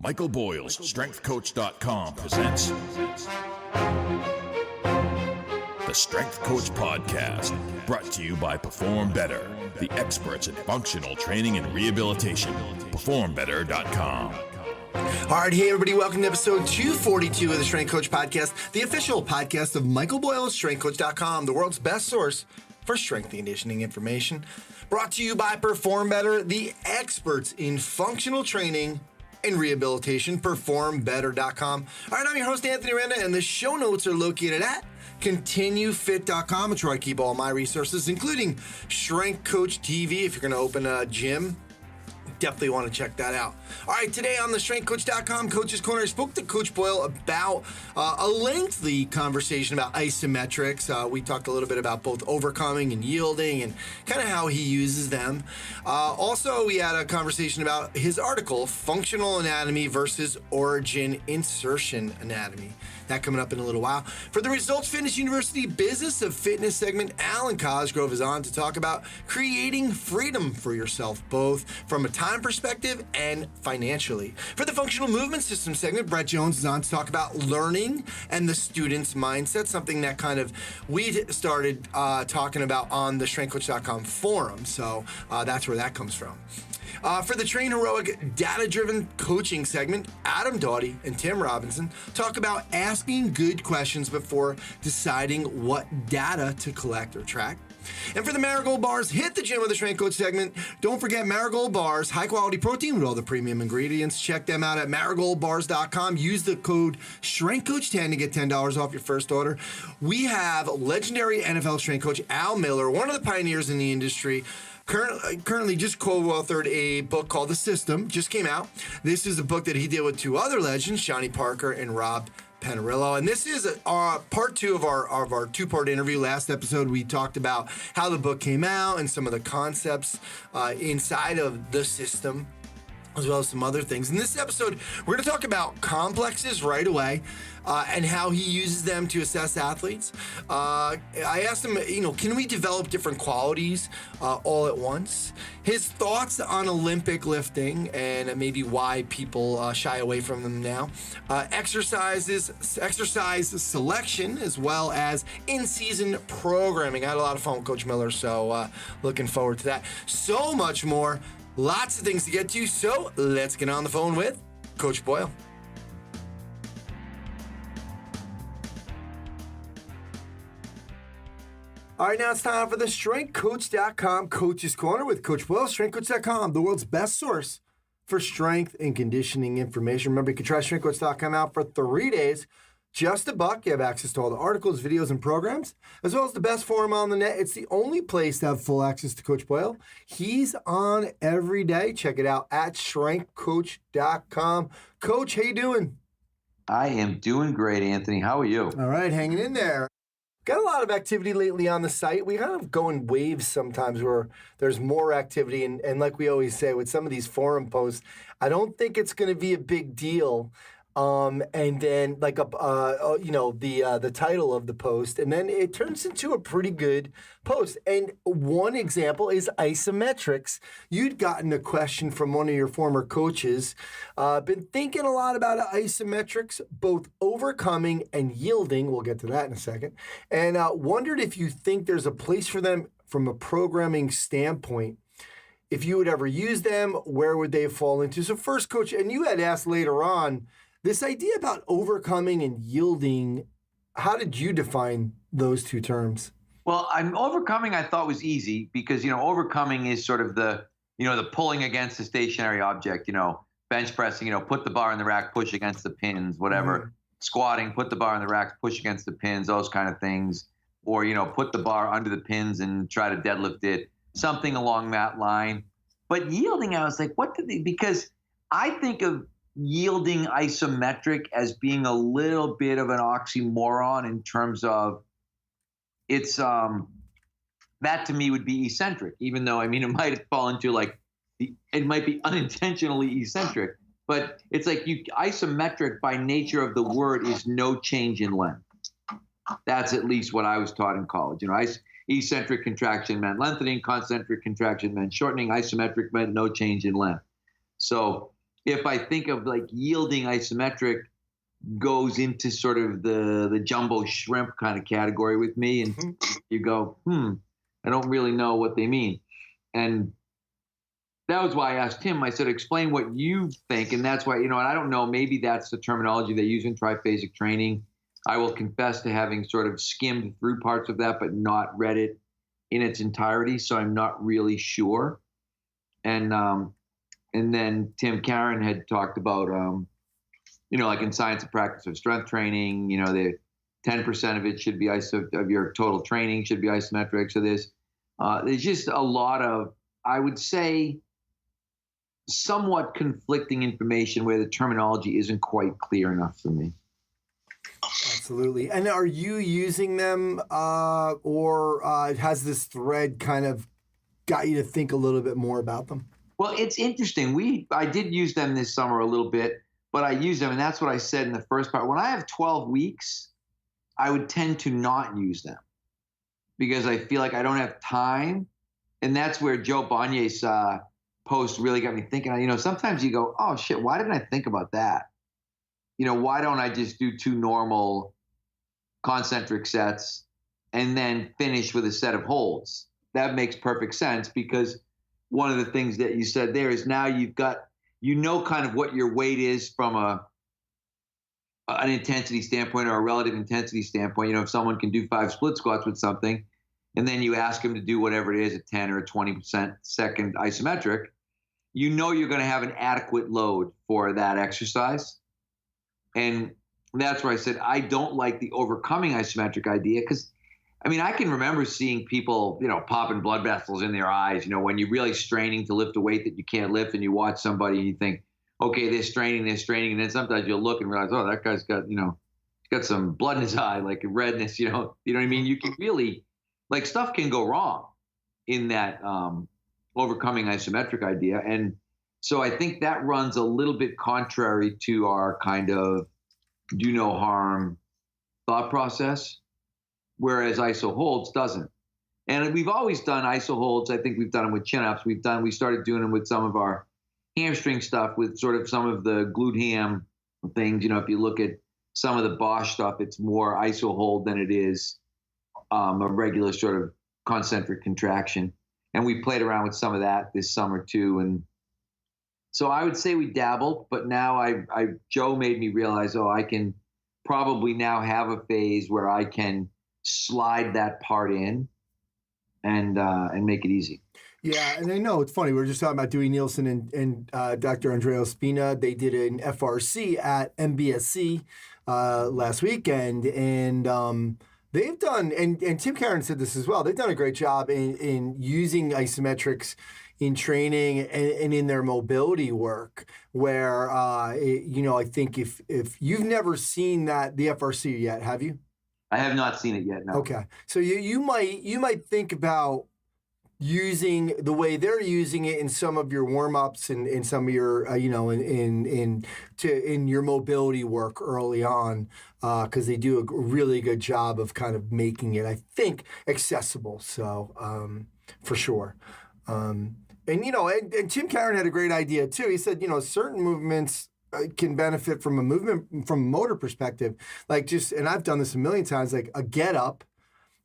Michael Boyle's StrengthCoach.com presents the Strength Coach Podcast, brought to you by Perform Better, the experts in functional training and rehabilitation. PerformBetter.com. All right, hey everybody, welcome to episode 242 of the Strength Coach Podcast, the official podcast of Michael Boyle's StrengthCoach.com, the world's best source for strength and conditioning information. Brought to you by Perform Better, the experts in functional training and rehabilitation. PerformBetter.com. All right, I'm your host, Anthony Renda, and the show notes are located at ContinueFit.com. It's where I keep all my resources, including Strength Coach TV. If you're going to open a gym, definitely want to check that out. All right, today on the StrengthCoach.com Coach's Corner, I spoke to Coach Boyle about a lengthy conversation about isometrics. We talked a little bit about both overcoming and yielding and kind of how he uses them. Also, we had a conversation about his article, Functional Anatomy versus Origin-Insertion Anatomy. That coming up in a little while. For the Results Fitness University Business of Fitness segment, Alan Cosgrove is on to talk about creating freedom for yourself, both from a time perspective and financially. For the Functional Movement System segment, Brett Jones is on to talk about learning and the student's mindset, something that kind of we started talking about on the StrengthCoach.com forum. So that's where that comes from. For the Train Heroic Data-Driven Coaching segment, Adam Doughty and Tim Robinson talk about asking good questions before deciding what data to collect or track. And for the MariGold Bars, hit the gym with the Strength Coach segment. Don't forget MariGold Bars, high-quality protein with all the premium ingredients. Check them out at MariGoldBars.com. Use the code StrengthCoach10 to get $10 off your first order. We have legendary NFL strength coach Al Miller, one of the pioneers in the industry, currently just co-authored a book called The System, just came out. This is a book that he did with two other legends, Johnny Parker and Rob Panarillo. And this is part two of our two-part interview. Last episode, we talked about how the book came out and some of the concepts inside of The System, as well as some other things. In this episode, we're going to talk about complexes right away and how he uses them to assess athletes. I asked him, can we develop different qualities all at once? His thoughts on Olympic lifting and maybe why people shy away from them now. Exercise selection, as well as in-season programming. I had a lot of fun with Coach Miller, so looking forward to that. So much more. Lots of things to get to, so let's get on the phone with Coach Boyle. All right, now it's time for the StrengthCoach.com Coach's Corner with Coach Boyle. StrengthCoach.com, the world's best source for strength and conditioning information. Remember, you can try StrengthCoach.com out for 3 days. Just $1. You have access to all the articles, videos, and programs, as well as the best forum on the net. It's the only place to have full access to Coach Boyle. He's on every day. Check it out at StrengthCoach.com. Coach, how you doing? I am doing great, Anthony. How are you? All right, hanging in there. Got a lot of activity lately on the site. We kind of go in waves sometimes where there's more activity. And like we always say with some of these forum posts, I don't think it's going to be a big deal. And then like the title of the post, and then it turns into a pretty good post. And one example is Isometrics. You'd gotten a question from one of your former coaches. Been thinking a lot about Isometrics, both overcoming and yielding. We'll get to that in a second. And wondered if you think there's a place for them from a programming standpoint. If you would ever use them, where would they fall into? So first, Coach, and you had asked later on, this idea about overcoming and yielding, how did you define those two terms? Well, overcoming I thought was easy because, overcoming is sort of the pulling against a stationary object, bench pressing, put the bar in the rack, push against the pins, whatever. Mm-hmm. Squatting, put the bar in the rack, push against the pins, those kind of things. Or, put the bar under the pins and try to deadlift it, something along that line. But yielding, I was like, because I think of yielding isometric as being a little bit of an oxymoron in terms of it's that to me would be eccentric, even though it might fall into it might be unintentionally eccentric, but it's like isometric by nature of the word is no change in length. That's at least what I was taught in college. Eccentric contraction meant lengthening, concentric contraction meant shortening, isometric meant no change in length. So if I think of like yielding isometric goes into sort of the jumbo shrimp kind of category with me. And you go, I don't really know what they mean. And that was why I asked him, I said, explain what you think. And that's why, and I don't know, maybe that's the terminology they use in triphasic training. I will confess to having sort of skimmed through parts of that, but not read it in its entirety. So I'm not really sure. And then Tim Karen had talked about, like in Science and Practice of Strength Training, the 10% of it should be of your total training should be isometric. So there's just a lot of, I would say, somewhat conflicting information where the terminology isn't quite clear enough for me. Absolutely. And are you using them or has this thread kind of got you to think a little bit more about them? Well, it's interesting. I did use them this summer a little bit, but I use them, and that's what I said in the first part. When I have 12 weeks, I would tend to not use them because I feel like I don't have time. And that's where Joe Bonier's post really got me thinking. Sometimes you go, oh, shit, why didn't I think about that? Why don't I just do 2 normal concentric sets and then finish with a set of holds? That makes perfect sense because one of the things that you said there is now you've got, kind of what your weight is from an intensity standpoint or a relative intensity standpoint. If someone can do 5 split squats with something, and then you ask them to do whatever it is, a 10 or a 20% second isometric, you're going to have an adequate load for that exercise. And that's where I said, I don't like the overcoming isometric idea because, I can remember seeing people, popping blood vessels in their eyes, when you're really straining to lift a weight that you can't lift and you watch somebody and you think, okay, they're straining. And then sometimes you'll look and realize, oh, that guy's got, he's got some blood in his eye, like a redness, you know what I mean? You can really, like, stuff can go wrong in that overcoming isometric idea. And so I think that runs a little bit contrary to our kind of do no harm thought process, whereas iso holds doesn't. And we've always done iso holds. I think we've done them with chin-ups. We started doing them with some of our hamstring stuff, with sort of some of the glute ham things. If you look at some of the Bosch stuff, it's more iso hold than it is a regular sort of concentric contraction. And we played around with some of that this summer too. And so I would say we dabbled, but now Joe made me realize, I can probably now have a phase where I can slide that part in and make it easy. Yeah, and I know it's funny. We were just talking about Dewey Nielsen and Dr. Andrea Ospina. They did an FRC at MBSC last weekend, and they've done, and Tim Karen said this as well, they've done a great job in using isometrics in training and in their mobility work, where, I think if you've never seen the FRC yet, have you? I have not seen it yet, no. Okay. So you might think about using the way they're using it in some of your warm-ups and in some of your, in your mobility work early on, because they do a really good job of kind of making it, I think, accessible. So for sure. And Tim Karen had a great idea too. He said, certain movements can benefit from a motor perspective, and I've done this a million times, like a get up.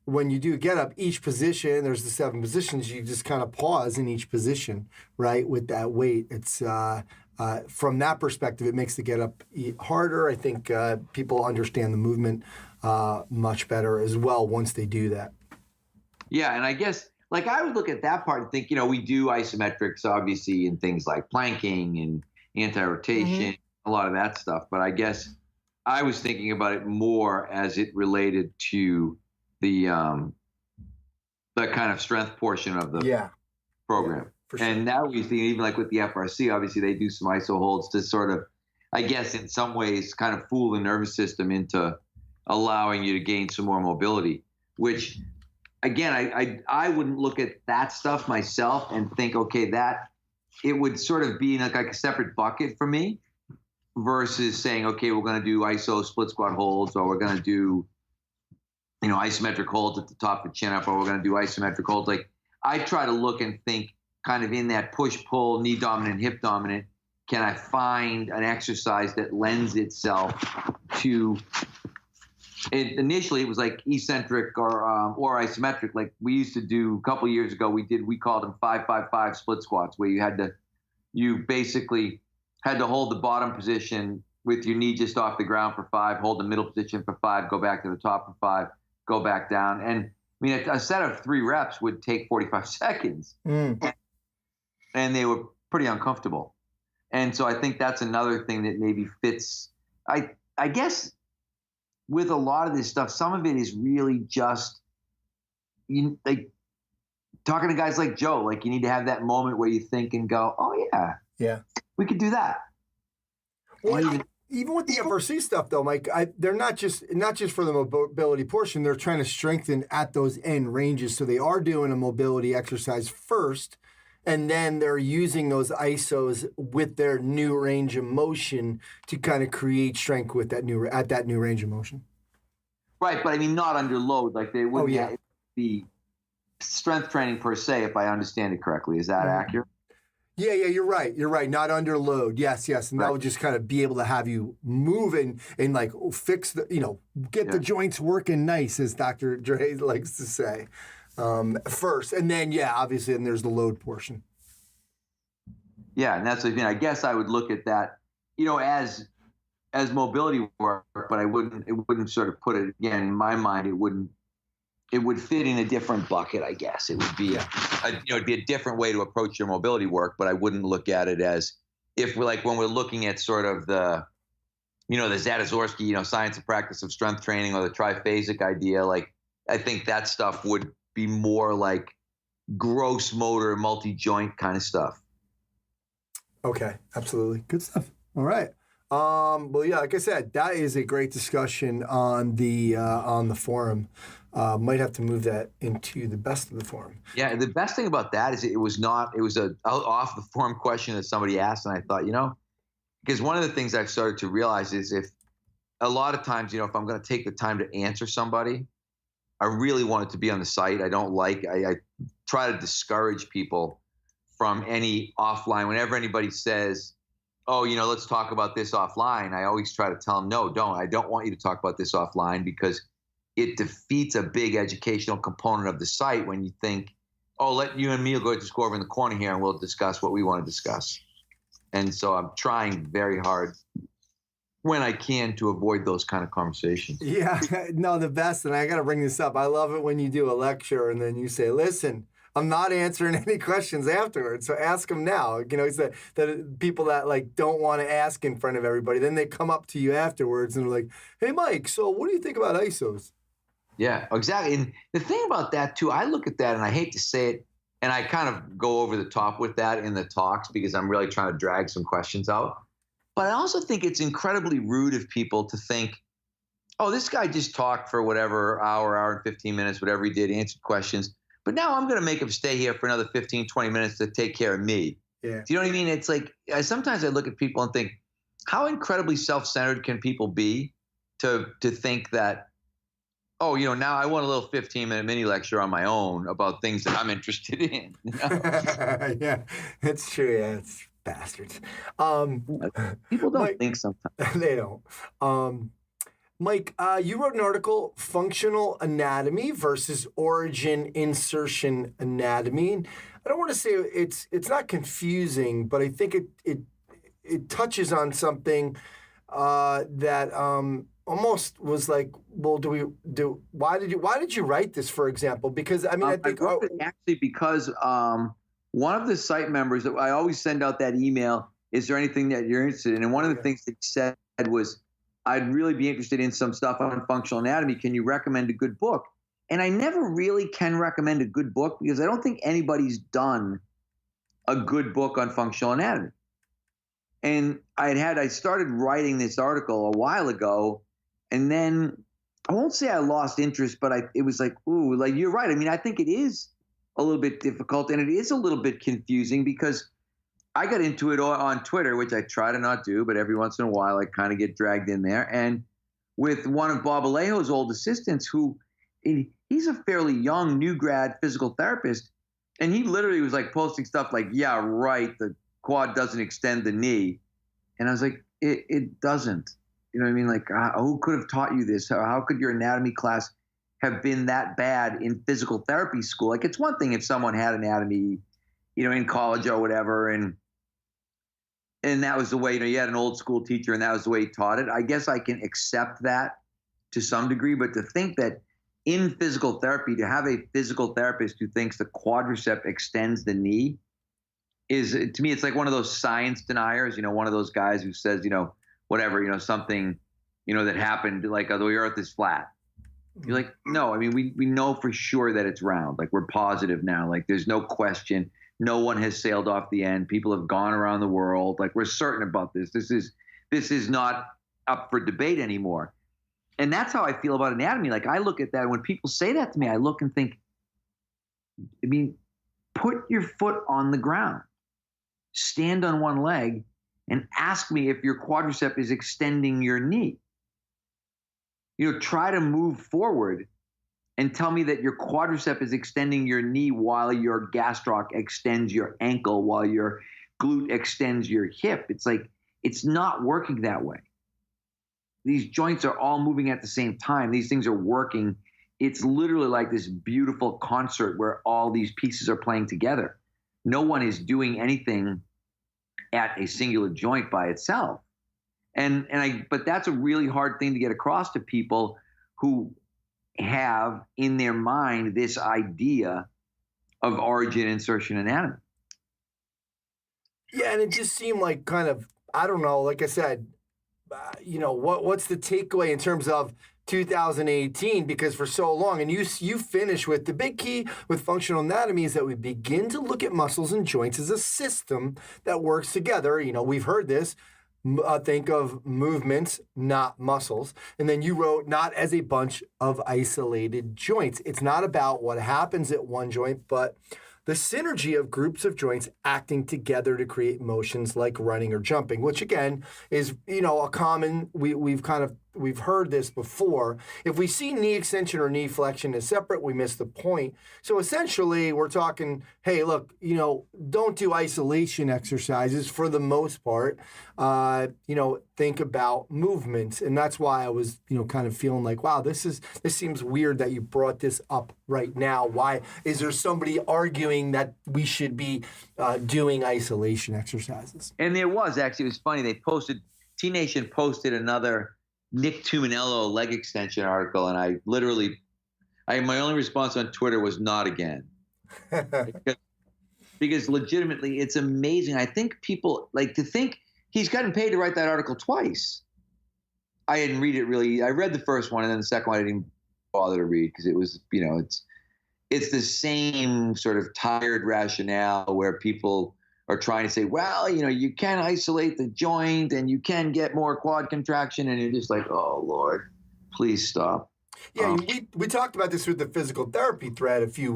When you do a get up, each position, there's the 7 positions, you just kind of pause in each position, right, with that weight. It's from that perspective, it makes the get up harder. I think people understand the movement much better as well once they do that. Yeah, and I guess, I would look at that part and think, we do isometrics, obviously, in things like planking and anti-rotation, a lot of that stuff. But I guess I was thinking about it more as it related to the kind of strength portion of the program. Yeah, for sure. And now we see, even like with the FRC, obviously they do some iso holds to sort of, I guess in some ways, kind of fool the nervous system into allowing you to gain some more mobility, which again, I wouldn't look at that stuff myself and think, okay, that it would sort of be like a separate bucket for me versus saying, okay, we're going to do iso split squat holds, or we're going to do isometric holds at the top of chin up, or we're going to do isometric holds. Like, I try to look and think kind of in that push-pull, knee dominant, hip dominant can I find an exercise that lends itself to initially it was like eccentric or isometric. Like we used to do a couple years ago, we called them 5-5-5 split squats, where you basically had to hold the bottom position with your knee just off the ground for 5, hold the middle position for 5, go back to the top for 5, go back down. And I mean, a set of 3 reps would take 45 seconds. And they were pretty uncomfortable. And so I think that's another thing that maybe fits. I guess with a lot of this stuff, some of it is really just like talking to guys like Joe. Like you need to have that moment where you think and go, "Oh yeah, we could do that." Well, even with the FRC stuff, though, Mike, they're not just for the mobility portion. They're trying to strengthen at those end ranges, so they are doing a mobility exercise first, and then they're using those isos with their new range of motion to kind of create strength with that new range of motion. Right, but I mean, not under load. Like they wouldn't be strength training per se, if I understand it correctly. Is that accurate? Yeah, you're right. You're right. Not under load. Yes. And that would just kind of be able to have you move and like fix get the joints working nice, as Dr. Dre likes to say, first. And then, obviously, and there's the load portion. Yeah, and that's the thing. I guess I would look at that, as mobility work, but it wouldn't sort of put it, again, in my mind, it would fit in a different bucket, I guess. It would be it'd be a different way to approach your mobility work, but I wouldn't look at it as when we're looking at sort of the Zadazorsky, science and practice of strength training, or the triphasic idea. Like I think that stuff would be more like gross motor, multi-joint kind of stuff. Okay, absolutely. Good stuff. All right. Well, yeah, like I said, that is a great discussion on the forum. Might have to move that into the best of the forum. Yeah, the best thing about that is it was a off the forum question that somebody asked, and I thought, because one of the things I've started to realize is if a lot of times, if I'm going to take the time to answer somebody, I really want it to be on the site. I try to discourage people from any offline. Whenever anybody says, "Oh, let's talk about this offline," I always try to tell them, "No, don't. I don't want you to talk about this offline," because it defeats a big educational component of the site when you think, "Oh, let you and me go over in the corner here and we'll discuss what we want to discuss." And so I'm trying very hard when I can to avoid those kind of conversations. Yeah, no, the best, and I got to bring this up. I love it when you do a lecture and then you say, "Listen, I'm not answering any questions afterwards, so ask them now." It's the people that don't want to ask in front of everybody. Then they come up to you afterwards and they're like, "Hey, Mike, so what do you think about ISOs?" Yeah, exactly. And the thing about that too, I look at that and I hate to say it, and I kind of go over the top with that in the talks because I'm really trying to drag some questions out. But I also think it's incredibly rude of people to think, "Oh, this guy just talked for whatever hour and 15 minutes, whatever he did, answered questions. But now I'm going to make him stay here for another 15, 20 minutes to take care of me." Yeah. Do you know what I mean? It's like sometimes I look at people and think, how incredibly self-centered can people be to think that, "Oh, now I want a little 15-minute mini lecture on my own about things that I'm interested in." Yeah, it's true. Yeah, it's bastards. People don't think sometimes. They don't. Mike, you wrote an article, Functional Anatomy versus Origin-Insertion Anatomy. And I don't want to say it's not confusing, but I think it touches on something that almost was like, well, why did you write this, for example? Because I think I wrote it actually because one of the site members, that I always send out that email, "Is there anything that you're interested in?" And one of the things that he said was, "I'd really be interested in some stuff on functional anatomy. Can you recommend a good book?" And I never really can recommend a good book because I don't think anybody's done a good book on functional anatomy. And I started writing this article a while ago, and then I won't say I lost interest, but it was like, ooh, like you're right. I mean, I think it is a little bit difficult and it is a little bit confusing because I got into it on Twitter, which I try to not do, but every once in a while I kind of get dragged in there. And with one of Bob Alejo's old assistants, he's a fairly young new grad physical therapist, and he literally was like posting stuff like, "Yeah, right, the quad doesn't extend the knee. And I was like, it doesn't. You know what I mean? Like, who could have taught you this? How could your anatomy class have been that bad in physical therapy school? Like, it's one thing if someone had anatomy, in college or whatever, and that was the way, you had an old school teacher and that was the way he taught it. I guess I can accept that to some degree, but to think that in physical therapy, to have a physical therapist who thinks the quadricep extends the knee is, to me, it's like one of those science deniers, one of those guys who says, whatever, something, that happened, like the earth is flat. You're like, no, I mean, we know for sure that it's round. Like, we're positive now. Like, there's no question. No one has sailed off the end. People have gone around the world. Like, we're certain about this. This is not up for debate anymore. And that's how I feel about anatomy. Like, I look at that. When people say that to me, I look and think, I mean, put your foot on the ground, stand on one leg, and ask me if your quadricep is extending your knee. Try to move forward and tell me that your quadricep is extending your knee while your gastroc extends your ankle, while your glute extends your hip. It's like, it's not working that way. These joints are all moving at the same time. These things are working. It's literally like this beautiful concert where all these pieces are playing together. No one is doing anything at a singular joint by itself. But that's a really hard thing to get across to people who have in their mind this idea of origin-insertion anatomy. Yeah, and it just seemed like kind of, I don't know, like I said, what's the takeaway in terms of 2018? Because for so long, and you finish with the big key with functional anatomy is that we begin to look at muscles and joints as a system that works together. We've heard this. Think of movements, not muscles. And then you wrote, not as a bunch of isolated joints. It's not about what happens at one joint, but the synergy of groups of joints acting together to create motions like running or jumping, which again is, a common, we've heard this before. If we see knee extension or knee flexion as separate, we miss the point. So essentially we're talking, hey, look, don't do isolation exercises for the most part. Think about movements. And that's why I was, kind of feeling like, wow, this seems weird that you brought this up right now. Why is there somebody arguing that we should be doing isolation exercises? And there was actually, it was funny. T Nation posted another Nick Tuminello leg extension article, and my only response on Twitter was not again. because legitimately, it's amazing. I think people like to think he's gotten paid to write that article twice. I didn't read it really. I read the first one, and then the second one I didn't bother to read because it was, it's the same sort of tired rationale where people are trying to say, well, you can isolate the joint and you can get more quad contraction. And you're just like, oh, Lord, please stop. Yeah, we talked about this with the physical therapy thread a few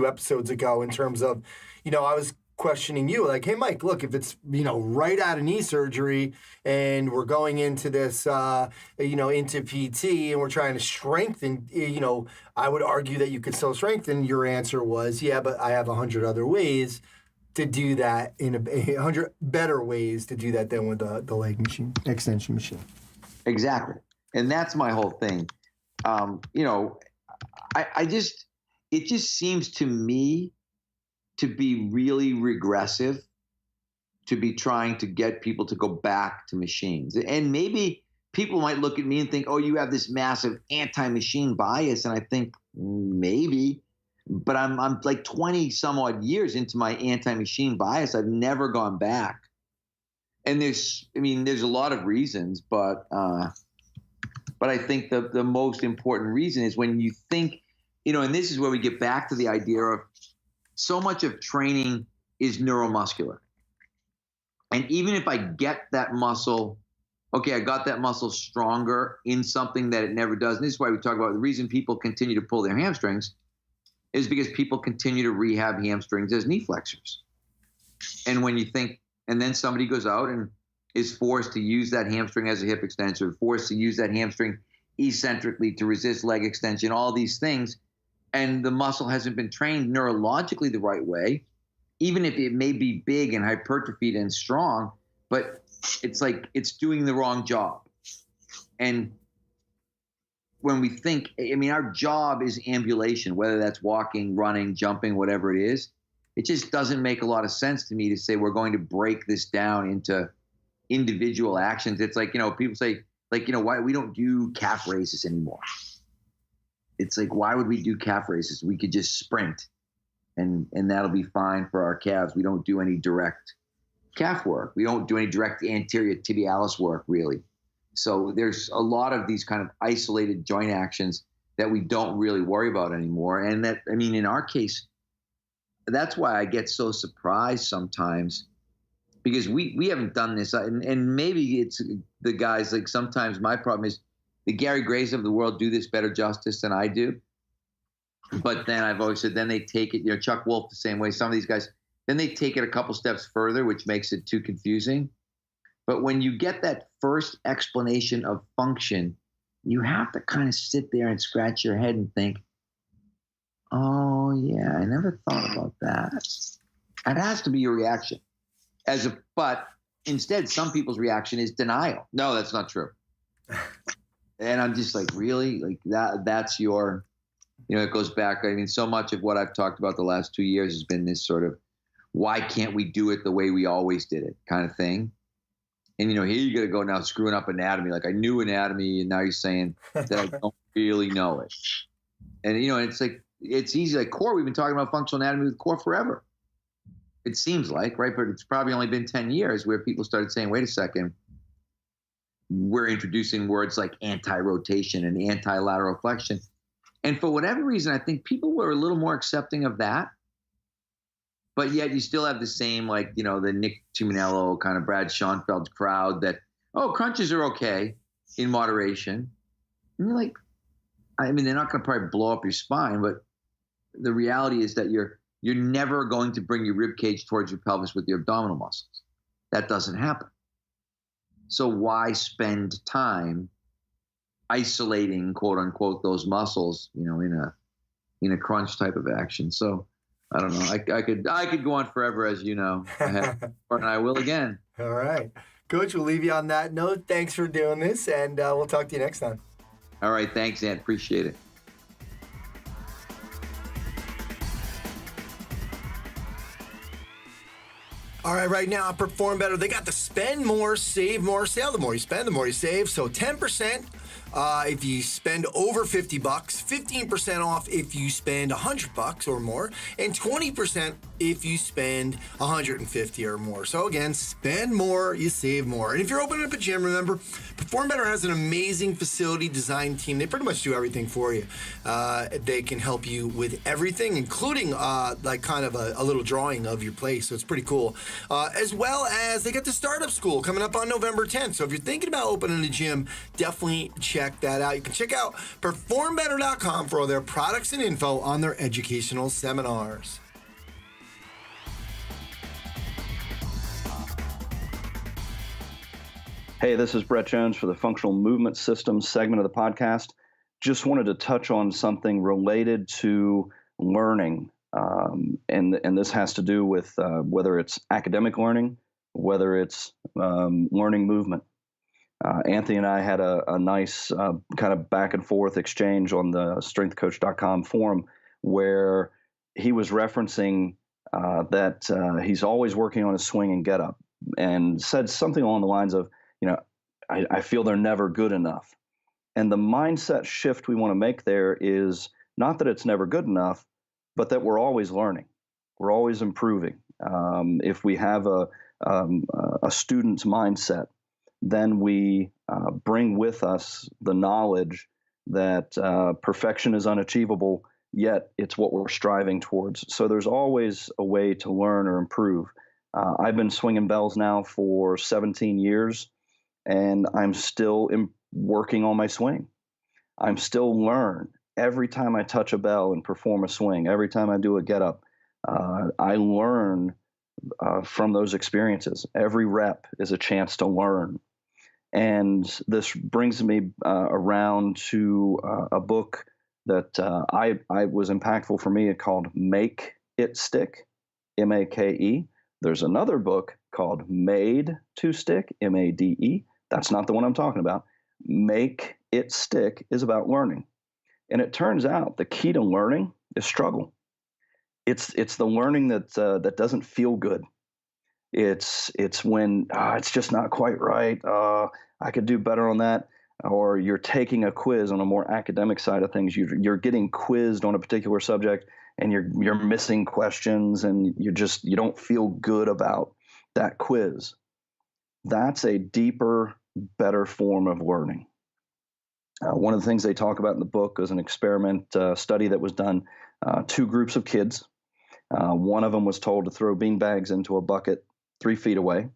episodes ago in terms of, I was questioning you like, hey, Mike, look, if it's, right out of knee surgery and we're going into this, into PT and we're trying to strengthen, I would argue that you could still strengthen. Your answer was, yeah, but I have 100 other ways to do that, in 100 better ways to do that than with the leg machine, extension machine. Exactly. And that's my whole thing. It just seems to me to be really regressive to be trying to get people to go back to machines. And maybe people might look at me and think, oh, you have this massive anti-machine bias. And I think maybe, but I'm like 20 some odd years into my anti-machine bias. I've never gone back. And there's a lot of reasons, but I think the most important reason is when you think, and this is where we get back to the idea of so much of training is neuromuscular. And even if I get that muscle, okay, I got that muscle stronger in something that it never does. And this is why we talk about the reason people continue to pull their hamstrings is because people continue to rehab hamstrings as knee flexors. And when you think, and then somebody goes out and is forced to use that hamstring as a hip extensor, forced to use that hamstring eccentrically to resist leg extension, all these things, and the muscle hasn't been trained neurologically the right way, even if it may be big and hypertrophied and strong, but it's like it's doing the wrong job. And when we think, I mean, our job is ambulation, whether that's walking, running, jumping, whatever it is. It just doesn't make a lot of sense to me to say we're going to break this down into individual actions. It's like, people say, like, why we don't do calf raises anymore. It's like, why would we do calf raises? We could just sprint and that'll be fine for our calves. We don't do any direct calf work. We don't do any direct anterior tibialis work, really. So there's a lot of these kind of isolated joint actions that we don't really worry about anymore. And that, I mean, in our case, that's why I get so surprised sometimes, because we haven't done this. And maybe it's the guys, like sometimes my problem is the Gary Grays of the world do this better justice than I do. But then I've always said, then they take it, Chuck Wolf the same way, some of these guys, then they take it a couple steps further, which makes it too confusing. But when you get that first explanation of function, you have to kind of sit there and scratch your head and think, oh, yeah, I never thought about that. That has to be your reaction. But instead, some people's reaction is denial. No, that's not true. And I'm just like, really? Like that's your, it goes back. I mean, so much of what I've talked about the last 2 years has been this sort of, why can't we do it the way we always did it kind of thing? And, here you got to go now screwing up anatomy. Like I knew anatomy and now you're saying that I don't really know it. And, it's like, it's easy. Like core, we've been talking about functional anatomy with core forever. It seems like, right? But it's probably only been 10 years where people started saying, wait a second, we're introducing words like anti-rotation and anti-lateral flexion. And for whatever reason, I think people were a little more accepting of that. But yet you still have the same, like, the Nick Tuminello kind of Brad Schoenfeld crowd that, crunches are okay in moderation. And you're like, I mean, they're not going to probably blow up your spine, but the reality is that you're never going to bring your rib cage towards your pelvis with your abdominal muscles. That doesn't happen. So why spend time isolating, quote unquote, those muscles, in a crunch type of action? So I don't know. I could go on forever, as you know, and I will again. All right, Coach. We'll leave you on that note. Thanks for doing this, and we'll talk to you next time. All right. Thanks, Ant. Appreciate it. All right, right now, Perform Better. They got the spend more, save more sale. The more you spend, the more you save. So 10% if you spend over $50, 15% off if you spend $100 or more, and 20% if you spend $150 or more. So again, spend more, you save more. And if you're opening up a gym, remember, Perform Better has an amazing facility design team. They pretty much do everything for you. They can help you with everything, including like kind of a little drawing of your place. So it's pretty cool. As well as they got the startup school coming up on November 10th. So if you're thinking about opening a gym, definitely check that out. You can check out performbetter.com for all their products and info on their educational seminars. Hey, this is Brett Jones for the Functional Movement Systems segment of the podcast. Just wanted to touch on something related to learning. And this has to do with whether it's academic learning, whether it's learning movement. Anthony and I had a nice kind of back and forth exchange on the strengthcoach.com forum where he was referencing that he's always working on his swing and get up, and said something along the lines of, I feel they're never good enough. And the mindset shift we want to make there is not that it's never good enough, but that we're always learning. We're always improving. If we have a student's mindset, then we bring with us the knowledge that perfection is unachievable, yet it's what we're striving towards. So there's always a way to learn or improve. I've been swinging bells now for 17 years, and I'm still working on my swing. I'm still learn. Every time I touch a bell and perform a swing, every time I do a get up, I learn from those experiences. Every rep is a chance to learn. And this brings me around to a book that I was impactful for me called Make It Stick. M-A-K-E. There's another book called Made to Stick, M-A-D-E. That's not the one I'm talking about. Make It Stick is about learning. And it turns out the key to learning is struggle. It's the learning that doesn't feel good. It's when it's just not quite right. I could do better on that. Or you're taking a quiz on a more academic side of things. You're getting quizzed on a particular subject, and you're missing questions, and you don't feel good about that quiz. That's a deeper, better form of learning. One of the things they talk about in the book is an experiment study that was done. 2 groups of kids. One of them was told to throw beanbags into a bucket 3 feet away.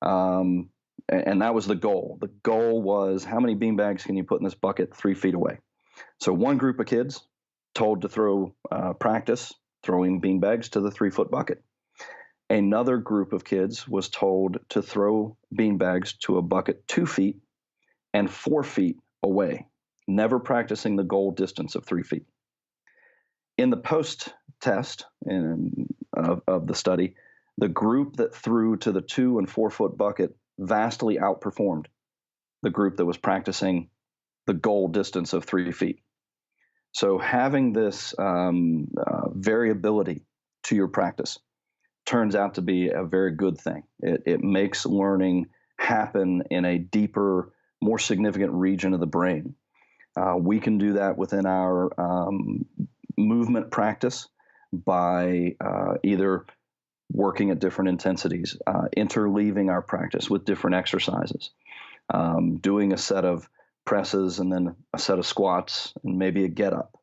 And that was the goal. The goal was, how many beanbags can you put in this bucket 3 feet away? So one group of kids told to practice throwing beanbags to the 3-foot bucket. Another group of kids was told to throw beanbags to a bucket 2 feet and 4 feet away, never practicing the goal distance of 3 feet. In the post-test of the study, the group that threw to the 2 and 4 foot bucket vastly outperformed the group that was practicing the goal distance of 3 feet. So having this variability to your practice turns out to be a very good thing. It makes learning happen in a deeper, more significant region of the brain. We can do that within our movement practice by either working at different intensities, interleaving our practice with different exercises, doing a set of presses and then a set of squats and maybe a get up,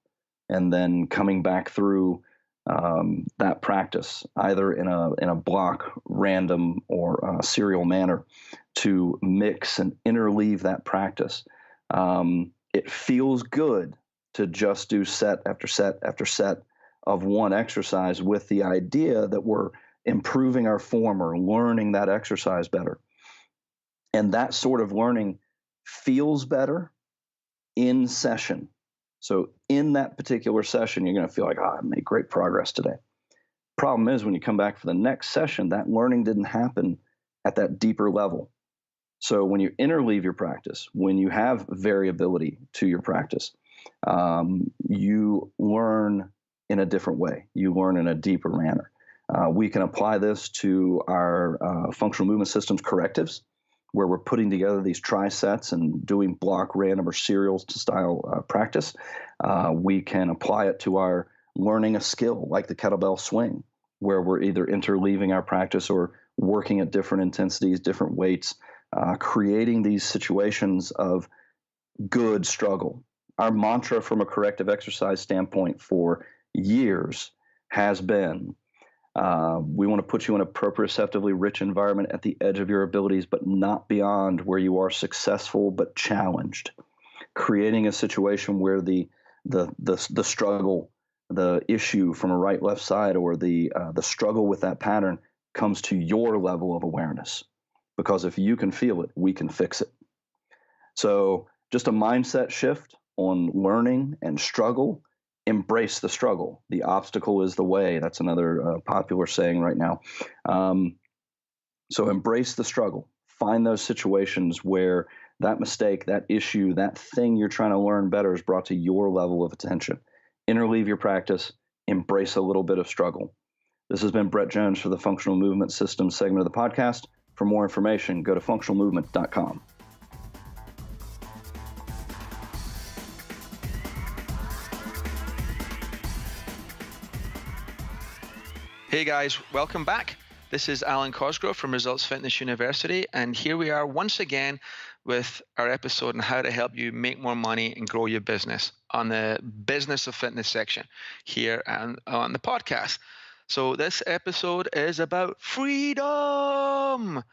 and then coming back through that practice either in a block, random, or serial manner to mix and interleave that practice. It feels good to just do set after set after set of one exercise with the idea that we're improving our form or learning that exercise better. And that sort of learning feels better in session. So in that particular session, you're going to feel like, I made great progress today. Problem is, when you come back for the next session, that learning didn't happen at that deeper level. So when you interleave your practice, when you have variability to your practice, you learn in a different way. You learn in a deeper manner. We can apply this to our functional movement systems correctives, where we're putting together these tri-sets and doing block, random, or serial style practice. We can apply it to our learning a skill like the kettlebell swing, where we're either interleaving our practice or working at different intensities, different weights, creating these situations of good struggle. Our mantra from a corrective exercise standpoint for years has been, we want to put you in a proprioceptively rich environment at the edge of your abilities, but not beyond where you are successful but challenged. Creating a situation where the struggle, the issue from a right-left side, or the struggle with that pattern comes to your level of awareness. Because if you can feel it, we can fix it. So just a mindset shift on learning and struggle. Embrace the struggle. The obstacle is the way. That's another popular saying right now. So embrace the struggle. Find those situations where that mistake, that issue, that thing you're trying to learn better is brought to your level of attention. Interleave your practice. Embrace a little bit of struggle. This has been Brett Jones for the Functional Movement Systems segment of the podcast. For more information, go to functionalmovement.com. Hey guys, welcome back. This is Alan Cosgrove from Results Fitness University, and here we are once again with our episode on how to help you make more money and grow your business on the Business of Fitness section here on the podcast. So this episode is about freedom.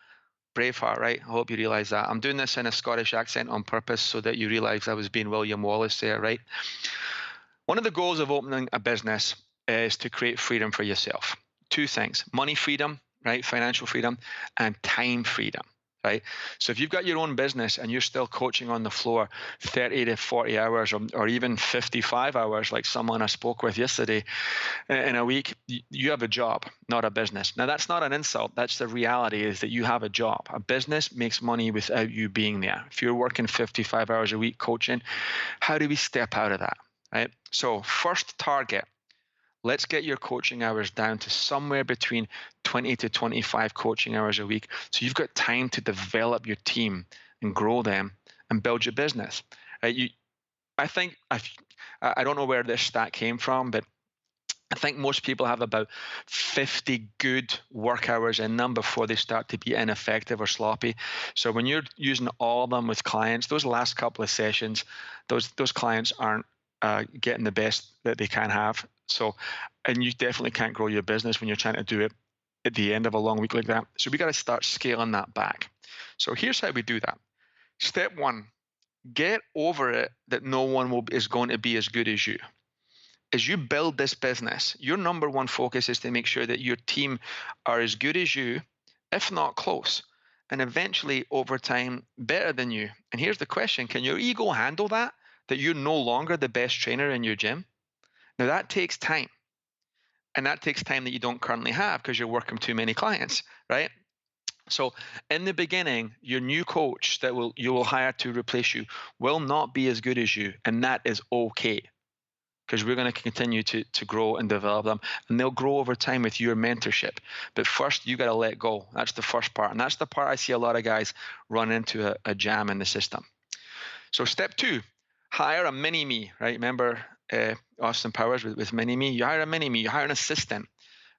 Braveheart, right? I hope you realize that. I'm doing this in a Scottish accent on purpose so that you realize I was being William Wallace there, right? One of the goals of opening a business is to create freedom for yourself. Two things: money freedom, right? Financial freedom, and time freedom, right? So if you've got your own business and you're still coaching on the floor 30 to 40 hours or even 55 hours, like someone I spoke with yesterday in a week, you have a job, not a business. Now, that's not an insult. That's the reality, is that you have a job. A business makes money without you being there. If you're working 55 hours a week coaching, how do we step out of that, right? So first target, let's get your coaching hours down to somewhere between 20 to 25 coaching hours a week. So you've got time to develop your team and grow them and build your business. Right? I don't know where this stat came from, but I think most people have about 50 good work hours in them before they start to be ineffective or sloppy. So when you're using all of them with clients, those last couple of sessions, those clients aren't getting the best that they can have. So, and you definitely can't grow your business when you're trying to do it at the end of a long week like that. So we got to start scaling that back. So here's how we do that. Step one, get over it that no one is going to be as good as you. As you build this business, your number one focus is to make sure that your team are as good as you, if not close, and eventually over time better than you. And here's the question: can your ego handle that you're no longer the best trainer in your gym? Now that takes time, and that takes time that you don't currently have because you're working too many clients, right? So in the beginning, your new coach that you will hire to replace you will not be as good as you, and that is okay, because we're going to continue to grow and develop them, and they'll grow over time with your mentorship. But first, you got to let go. That's the first part, and that's the part I see a lot of guys run into a jam in the system. So step two, hire a mini-me, right? Remember Austin Powers with mini-me? You hire a mini-me, you hire an assistant,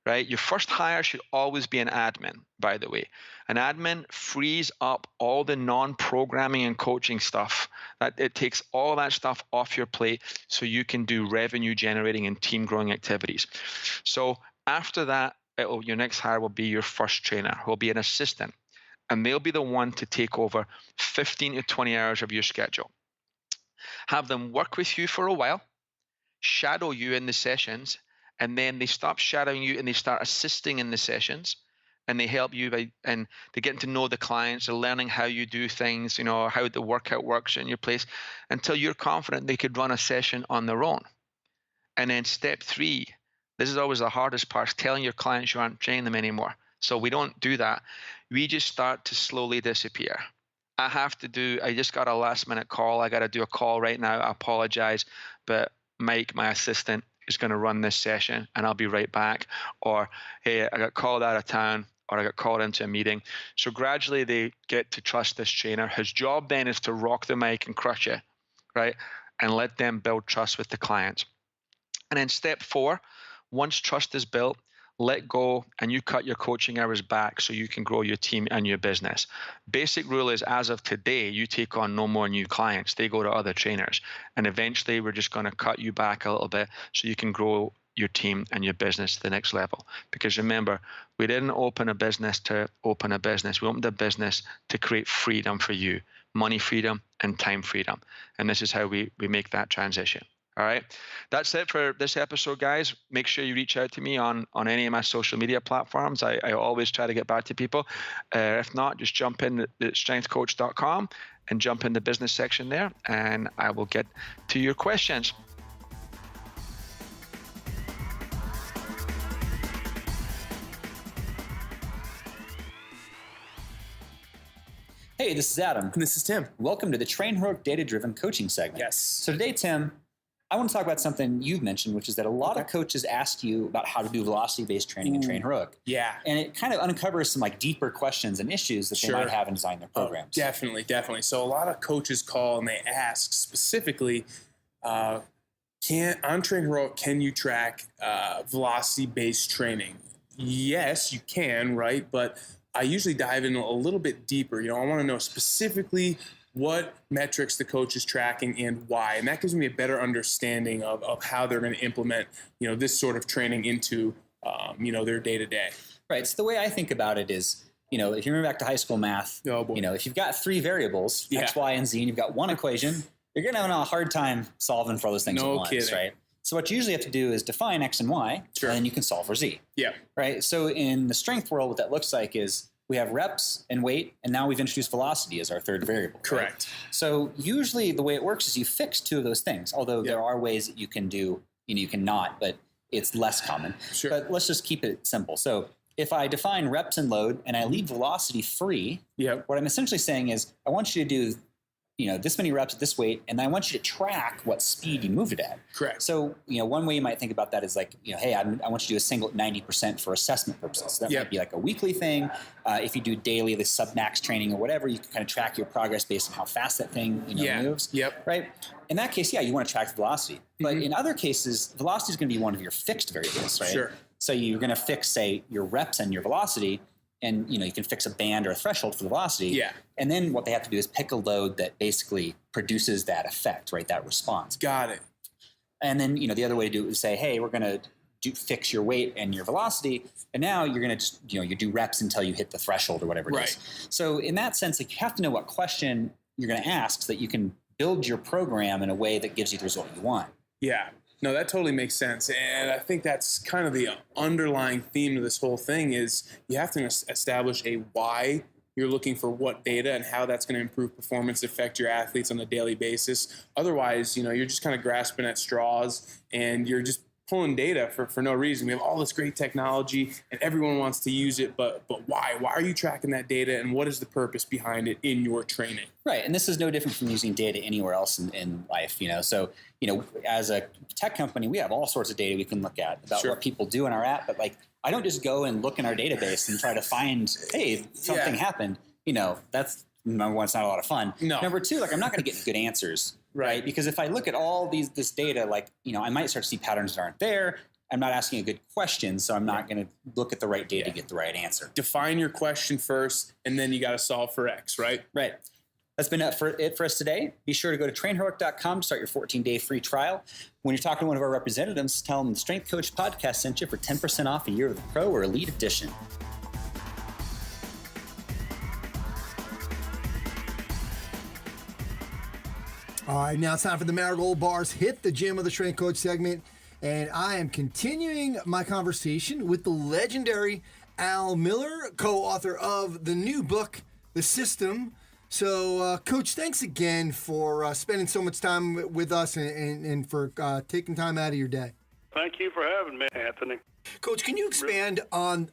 right? Your first hire should always be an admin, by the way. An admin frees up all the non-programming and coaching stuff. It takes all that stuff off your plate so you can do revenue generating and team growing activities. So after that, your next hire will be your first trainer, who will be an assistant. And they'll be the one to take over 15 to 20 hours of your schedule. Have them work with you for a while, shadow you in the sessions, and then they stop shadowing you and they start assisting in the sessions, and they help you and they're getting to know the clients, they're learning how you do things, how the workout works in your place, until you're confident they could run a session on their own. And then step three, this is always the hardest part, telling your clients you aren't training them anymore. So we don't do that. We just start to slowly disappear. I just got a last minute call. I got to do a call right now. I apologize, but Mike, my assistant, is going to run this session and I'll be right back. Or, hey, I got called out of town, or I got called into a meeting. So gradually they get to trust this trainer. His job then is to rock the mic and crush it, right? And let them build trust with the clients. And then step four, once trust is built, let go and you cut your coaching hours back so you can grow your team and your business. Basic rule is, as of today, you take on no more new clients. They go to other trainers. And eventually we're just going to cut you back a little bit so you can grow your team and your business to the next level. Because remember, we didn't open a business to open a business. We opened a business to create freedom for you, money freedom and time freedom. And this is how we make that transition. All right. That's it for this episode, guys. Make sure you reach out to me on any of my social media platforms. I always try to get back to people. If not, just jump in at strengthcoach.com and jump in the business section there, and I will get to your questions. Hey, this is Adam. And this is Tim. Welcome to the Train Heroic Data-Driven Coaching segment. Yes. So today, Tim, I want to talk about something you've mentioned, which is that a lot of coaches ask you about how to do velocity-based training and Train Heroic. Yeah. And it kind of uncovers some deeper questions and issues that they might have in designing their programs. Definitely. So a lot of coaches call and they ask specifically, on Train Heroic, can you track velocity-based training? Yes, you can, right? But I usually dive in a little bit deeper. I want to know specifically what metrics the coach is tracking and why. And that gives me a better understanding of how they're going to implement, this sort of training into, their day-to-day. Right. So the way I think about it is, if you remember back to high school math, if you've got three variables, X, Y, and Z, and you've got one equation, you're going to have a hard time solving for those things at once, right? So what you usually have to do is define X and Y, and then you can solve for Z. Yeah. Right. So in the strength world, what that looks like is, we have reps and weight, and now we've introduced velocity as our third variable. Correct. Right? So usually the way it works is you fix two of those things, although there are ways that you can do, you can not, but it's less common. Sure. But let's just keep it simple. So if I define reps and load and I leave velocity free, what I'm essentially saying is I want you to do this many reps at this weight, and I want you to track what speed you moved it at. Correct. So, one way you might think about that is like, hey, I want you to do a single 90% for assessment purposes. So that might be like a weekly thing. If you do daily, the sub-max training or whatever, you can kind of track your progress based on how fast that thing moves. Right? In that case, you want to track the velocity. But in other cases, velocity is going to be one of your fixed variables, right? Sure. So you're going to fix, say, your reps and your velocity. And, you can fix a band or a threshold for the velocity. Yeah. And then what they have to do is pick a load that basically produces that effect, right? That response. Got it. And then, the other way to do it is say, hey, we're going to fix your weight and your velocity. And now you're going to just, you do reps until you hit the threshold or whatever it is. So in that sense, you have to know what question you're going to ask so that you can build your program in a way that gives you the result you want. Yeah. No, that totally makes sense. And I think that's kind of the underlying theme of this whole thing is you have to establish a why you're looking for what data and how that's going to improve performance, affect your athletes on a daily basis. Otherwise, you're just kind of grasping at straws and you're just pulling data for no reason. We have all this great technology and everyone wants to use it, but why? Why are you tracking that data and what is the purpose behind it in your training? Right, and this is no different from using data anywhere else in life, So, as a tech company, we have all sorts of data we can look at about what people do in our app, but I don't just go and look in our database and try to find, hey, something happened. That's, number one, it's not a lot of fun. No. Number two, I'm not going to get good answers. Right. Because if I look at all this data, I might start to see patterns that aren't there. I'm not asking a good question, so I'm not going to look at the right data to get the right answer. Define your question first, and then you got to solve for X, right? Right. That's been it for us today. Be sure to go to trainheroic.com to start your 14-day free trial. When you're talking to one of our representatives, tell them the Strength Coach Podcast sent you for 10% off a year of the Pro or Elite Edition. All right, now it's time for the MariGold Bars Hit the Gym of the Strength Coach segment. And I am continuing my conversation with the legendary Al Miller, co-author of the new book, The System. So, Coach, thanks again for spending so much time with us and for taking time out of your day. Thank you for having me, Anthony. Coach, can you expand on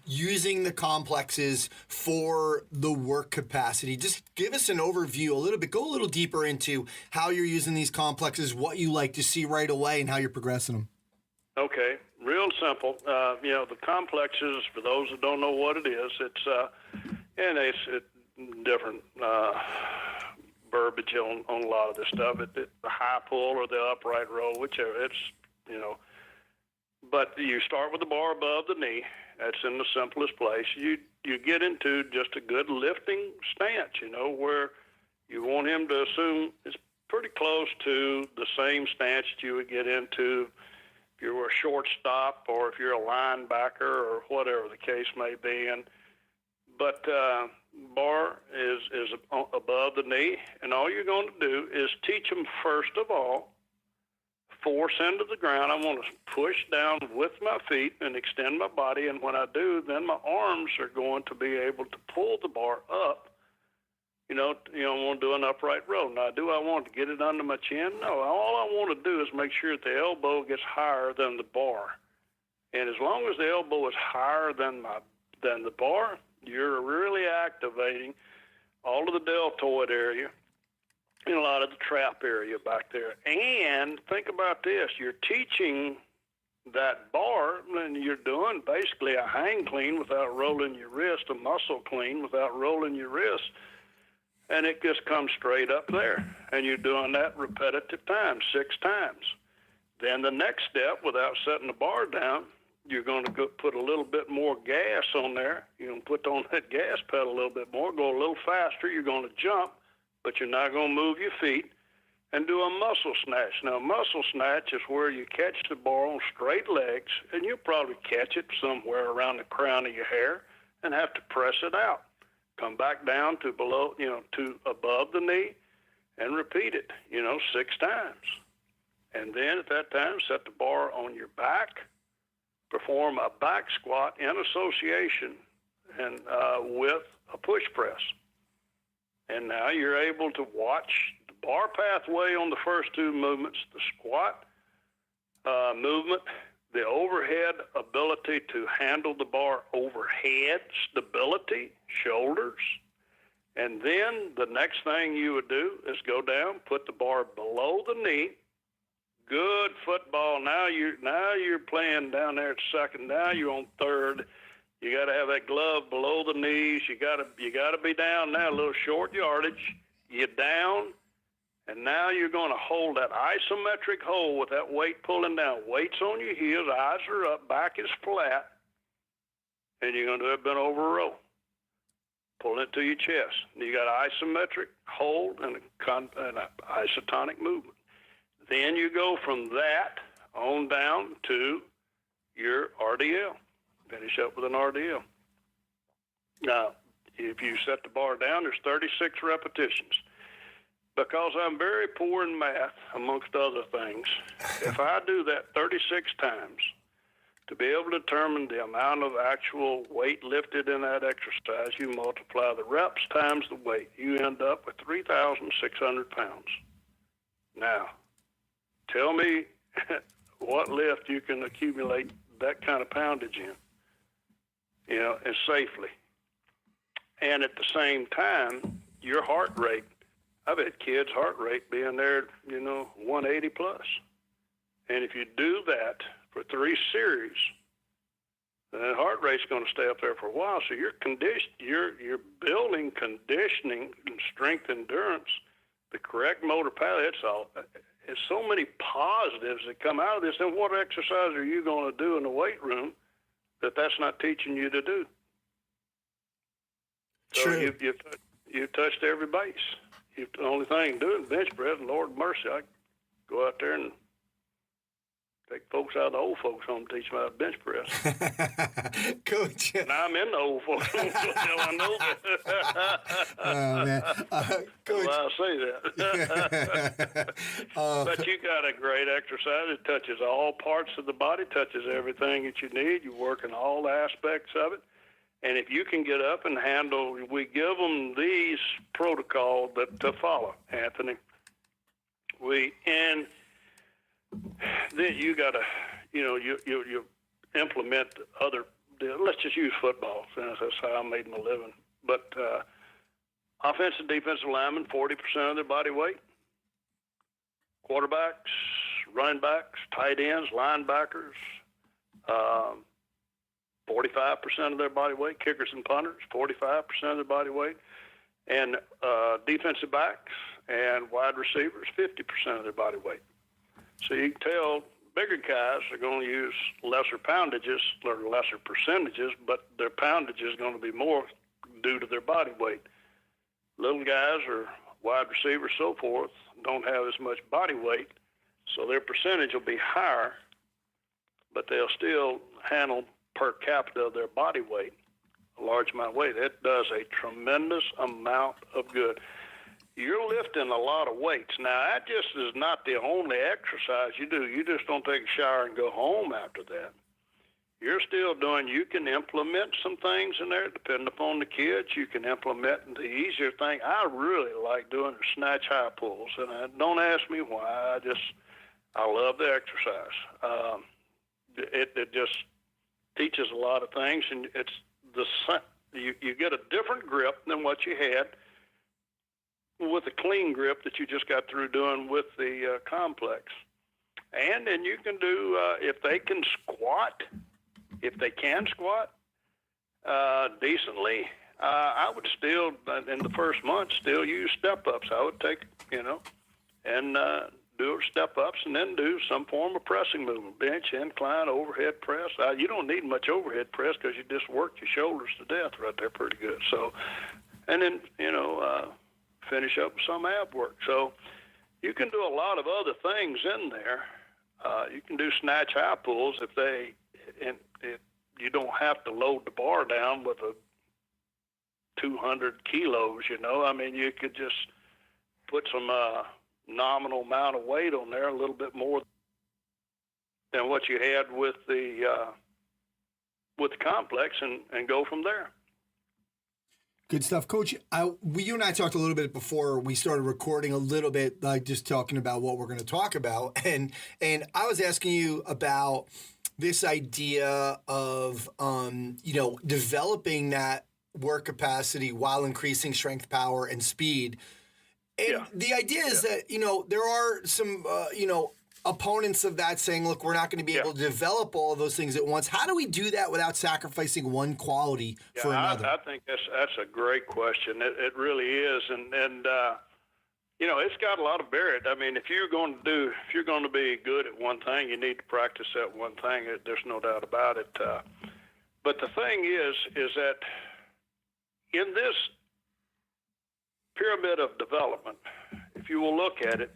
using the complexes for the work capacity? Just give us an overview a little bit. Go a little deeper into how you're using these complexes, what you like to see right away, and how you're progressing them. Okay, real simple. The complexes, for those that don't know what it is, it's different verbiage on a lot of this stuff. It's the high pull or the upright row, whichever. But you start with the bar above the knee. That's in the simplest place. You get into just a good lifting stance, where you want him to assume it's pretty close to the same stance that you would get into if you were a shortstop or if you're a linebacker or whatever the case may be. But bar is above the knee, and all you're going to do is teach them, first of all, force into the ground. I want to push down with my feet and extend my body, and when I do, then my arms are going to be able to pull the bar up. I want to do an upright row. Now, do I want to get it under my chin? No. All I want to do is make sure that the elbow gets higher than the bar. And as long as the elbow is higher than the bar, you're really activating all of the deltoid area and a lot of the trap area back there. And think about this. You're teaching that bar, and you're doing basically a hang clean without rolling your wrist, a muscle clean without rolling your wrist, and it just comes straight up there. And you're doing that repetitive times, 6 times. Then the next step, without setting the bar down, you're going to go put a little bit more gas on there. You're going to put on that gas pedal a little bit more, go a little faster. You're going to jump, but you're not going to move your feet, and do a muscle snatch. Now, muscle snatch is where you catch the bar on straight legs, and you'll probably catch it somewhere around the crown of your hair and have to press it out. Come back down to below, to above the knee, and repeat it, 6 times. And then at that time, set the bar on your back, perform a back squat in association, and with a push press. And now you're able to watch the bar pathway on the first two movements, the squat movement, the overhead ability to handle the bar overhead, stability, shoulders. And then the next thing you would do is go down, put the bar below the knee. Good football. Now you're playing down there at second. Now you're on third. You got to have that glove below the knees. You got to be down now, a little short yardage. You're down, and now you're going to hold that isometric hold with that weight pulling down. Weight's on your heels, eyes are up, back is flat, and you're going to do a bent over row. Pull it to your chest. You got an isometric hold and an isotonic movement. Then you go from that on down to your RDL. Finish up with an RDL. Now, if you set the bar down, there's 36 repetitions. Because I'm very poor in math, amongst other things, if I do that 36 times, to be able to determine the amount of actual weight lifted in that exercise, you multiply the reps times the weight. You end up with 3,600 pounds. Now, tell me what lift you can accumulate that kind of poundage in, and safely. And at the same time, your heart rate, I've had kids' heart rate being there, 180 plus. And if you do that for 3 series, the heart rate's going to stay up there for a while. So you're building conditioning and strength endurance, the correct motor pattern. It's so many positives that come out of this. And what exercise are you going to do in the weight room that's not teaching you to do? So True. you've touched every base. The only thing doing bench press, Lord mercy, I go out there and take folks out of the old folks home and teach them how to bench press. Coach. And I'm in the old folks home, so I know that. Oh, man. Coach. Well, I say that. But you got a great exercise. It touches all parts of the body, touches everything that you need. You work in all aspects of it. And if you can get up and handle, we give them these protocols to follow, Anthony. And then you got to, you implement other. Let's just use football, since that's how I made my living. But offensive, defensive linemen, 40% of their body weight. Quarterbacks, running backs, tight ends, linebackers. 45% of their body weight, kickers and punters, 45% of their body weight, and defensive backs and wide receivers, 50% of their body weight. So you can tell bigger guys are going to use lesser poundages or lesser percentages, but their poundage is going to be more due to their body weight. Little guys or wide receivers, so forth, don't have as much body weight, so their percentage will be higher, but they'll still handle per capita of their body weight, a large amount of weight. It does a tremendous amount of good. You're lifting a lot of weights. Now, that just is not the only exercise you do. You just don't take a shower and go home after that. You're still doing, you can implement some things in there depending upon the kids. You can implement the easier thing. I really like doing the snatch high pulls, and don't ask me why. I love the exercise. It just teaches a lot of things, and it's you get a different grip than what you had with a clean grip that you just got through doing with the complex. And then you can do, if they can squat decently, I would still, in the first month, still use step-ups. I would take, and do step-ups and then do some form of pressing movement, bench, incline, overhead press. You don't need much overhead press because you just work your shoulders to death right there pretty good. So, and then, finish up with some ab work. So you can do a lot of other things in there. You can do snatch high pulls if you don't have to load the bar down with a 200 kilos, you could just put some nominal amount of weight on there, a little bit more than what you had with the complex, and go from there. Good stuff, Coach. You and I talked a little bit before we started recording, a little bit, like just talking about what we're going to talk about, and I was asking you about this idea of developing that work capacity while increasing strength, power, and speed. And the idea is that there are some opponents of that saying, look, we're not going to be able to develop all of those things at once. How do we do that without sacrificing one quality for another? I think that's a great question. It really is, and it's got a lot of merit. I mean, if you're going to be good at one thing, you need to practice that one thing. There's no doubt about it. But the thing is that in this pyramid of development, if you will look at it,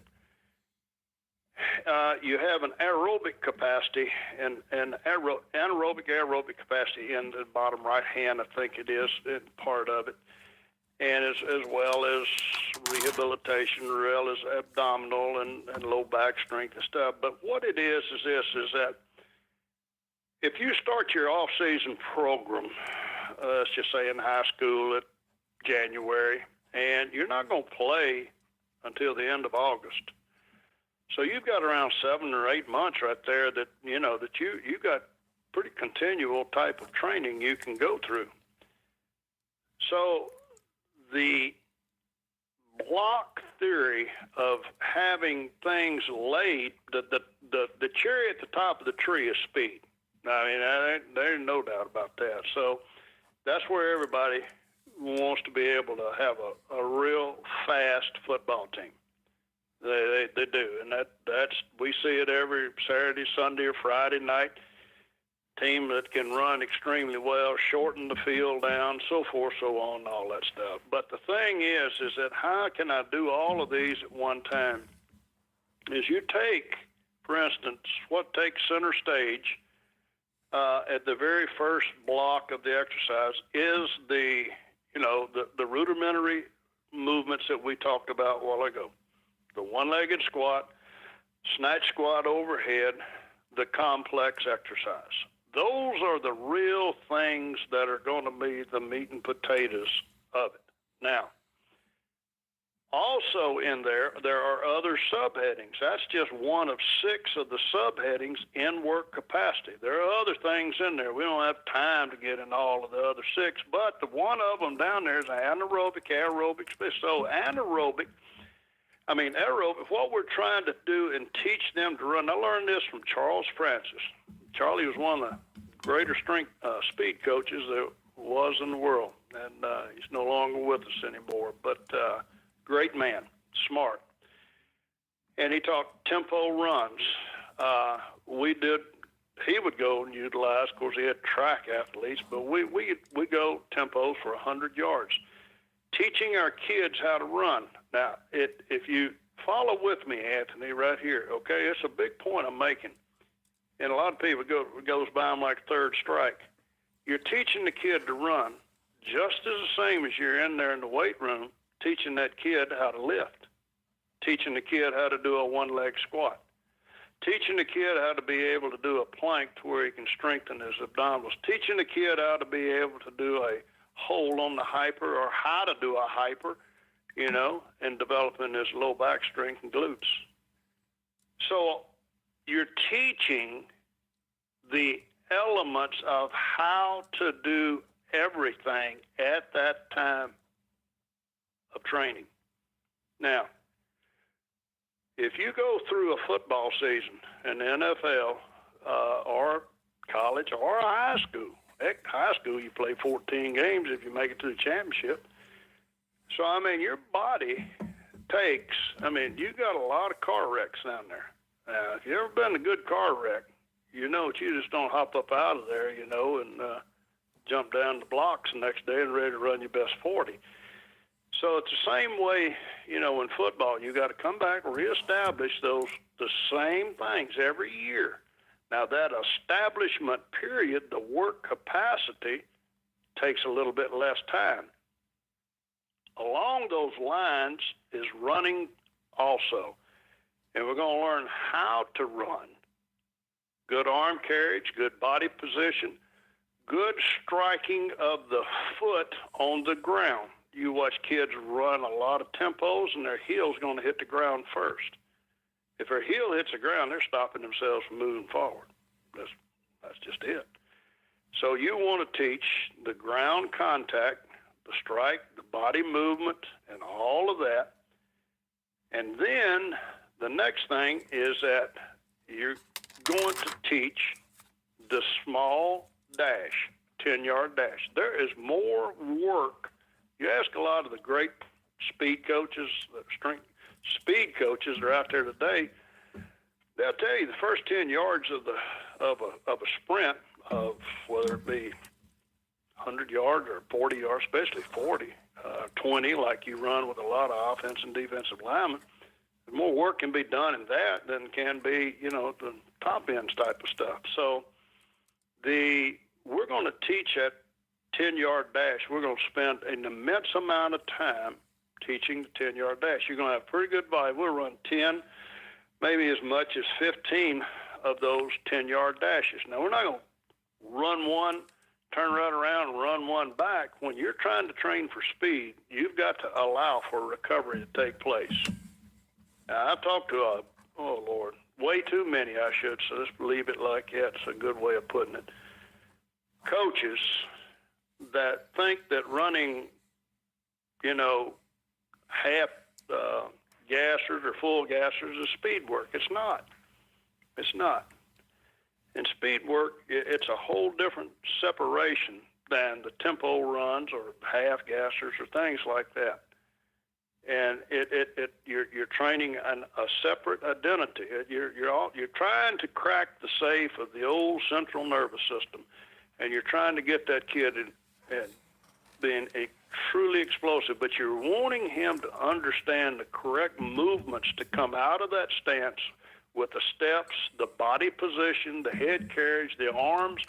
you have an aerobic capacity and anaerobic aerobic capacity in the bottom right hand, I think it is, part of it, and as well as rehabilitation, as well as abdominal and low back strength and stuff. But what it is that if you start your off-season program, let's just say in high school at January, and you're not going to play until the end of August. So you've got around 7 or 8 months right there that you got pretty continual type of training you can go through. So the block theory of having things laid, the cherry at the top of the tree is speed. I mean, there's no doubt about that. So that's where everybody wants to be able to have a real fast football team. They do, and that's we see it every Saturday, Sunday, or Friday night. Team that can run extremely well, shorten the field down, so forth, so on, all that stuff. But the thing is that how can I do all of these at one time? Is you take, for instance, what takes center stage at the very first block of the exercise is the rudimentary movements that we talked about a while ago. The one-legged squat, snatch squat overhead, the complex exercise. Those are the real things that are going to be the meat and potatoes of it. Now, also in there are other subheadings. That's just one of 6 of the subheadings in work capacity. There are other things in there. We don't have time to get in all of the other 6, but the one of them down there is anaerobic, aerobic. So anaerobic, what we're trying to do and teach them to run. I learned this from Charles Francis. Charlie was one of the greater strength speed coaches there was in the world, and he's no longer with us anymore, but great man, smart. And he taught tempo runs. He would go and utilize, of course, he had track athletes, but we go tempos for 100 yards. Teaching our kids how to run. Now, if you follow with me, Anthony, right here, okay, it's a big point I'm making. And a lot of people goes by them like third strike. You're teaching the kid to run just as the same as you're in there in the weight room teaching that kid how to lift, teaching the kid how to do a one-leg squat, teaching the kid how to be able to do a plank to where he can strengthen his abdominals, teaching the kid how to be able to do a hold on the hyper or how to do a hyper, and developing his low back strength and glutes. So you're teaching the elements of how to do everything at that time of training. Now, if you go through a football season in the NFL or college or high school, at high school you play 14 games if you make it to the championship. So, your body takes, you got a lot of car wrecks down there. Now, if you've ever been in a good car wreck, you just don't hop up out of there, and jump down the blocks the next day and ready to run your best 40. So it's the same way, in football. You got to come back and reestablish the same things every year. Now, that establishment period, the work capacity, takes a little bit less time. Along those lines is running also. And we're going to learn how to run. Good arm carriage, good body position, good striking of the foot on the ground. You watch kids run a lot of tempos, and their heel's going to hit the ground first. If their heel hits the ground, they're stopping themselves from moving forward. That's just it. So you want to teach the ground contact, the strike, the body movement, and all of that. And then the next thing is that you're going to teach the small dash, 10-yard dash. There is more work. You ask a lot of the great speed coaches, strength speed coaches that are out there today, they'll tell you the first 10 yards of a sprint, of whether it be 100 yards or 40 yards, especially 40, 20, like you run with a lot of offense and defensive linemen. More work can be done in that than can be, the top ends type of stuff. So we're going to teach that 10-yard dash. We're going to spend an immense amount of time teaching the 10-yard dash. You're going to have pretty good volume. We'll run 10, maybe as much as 15 of those 10-yard dashes. Now, we're not going to run one, turn right around, and run one back. When you're trying to train for speed, you've got to allow for recovery to take place. Now, I've talked to way too many, I should, so let's leave it like that. It's a good way of putting it. Coaches that think that running, half gassers or full gassers is speed work. It's not. It's not. In speed work, it's a whole different separation than the tempo runs or half gassers or things like that. And you're training a separate identity. You're trying to crack the safe of the old central nervous system, and you're trying to get that kid in being truly explosive. But you're wanting him to understand the correct movements to come out of that stance with the steps, the body position, the head carriage, the arms,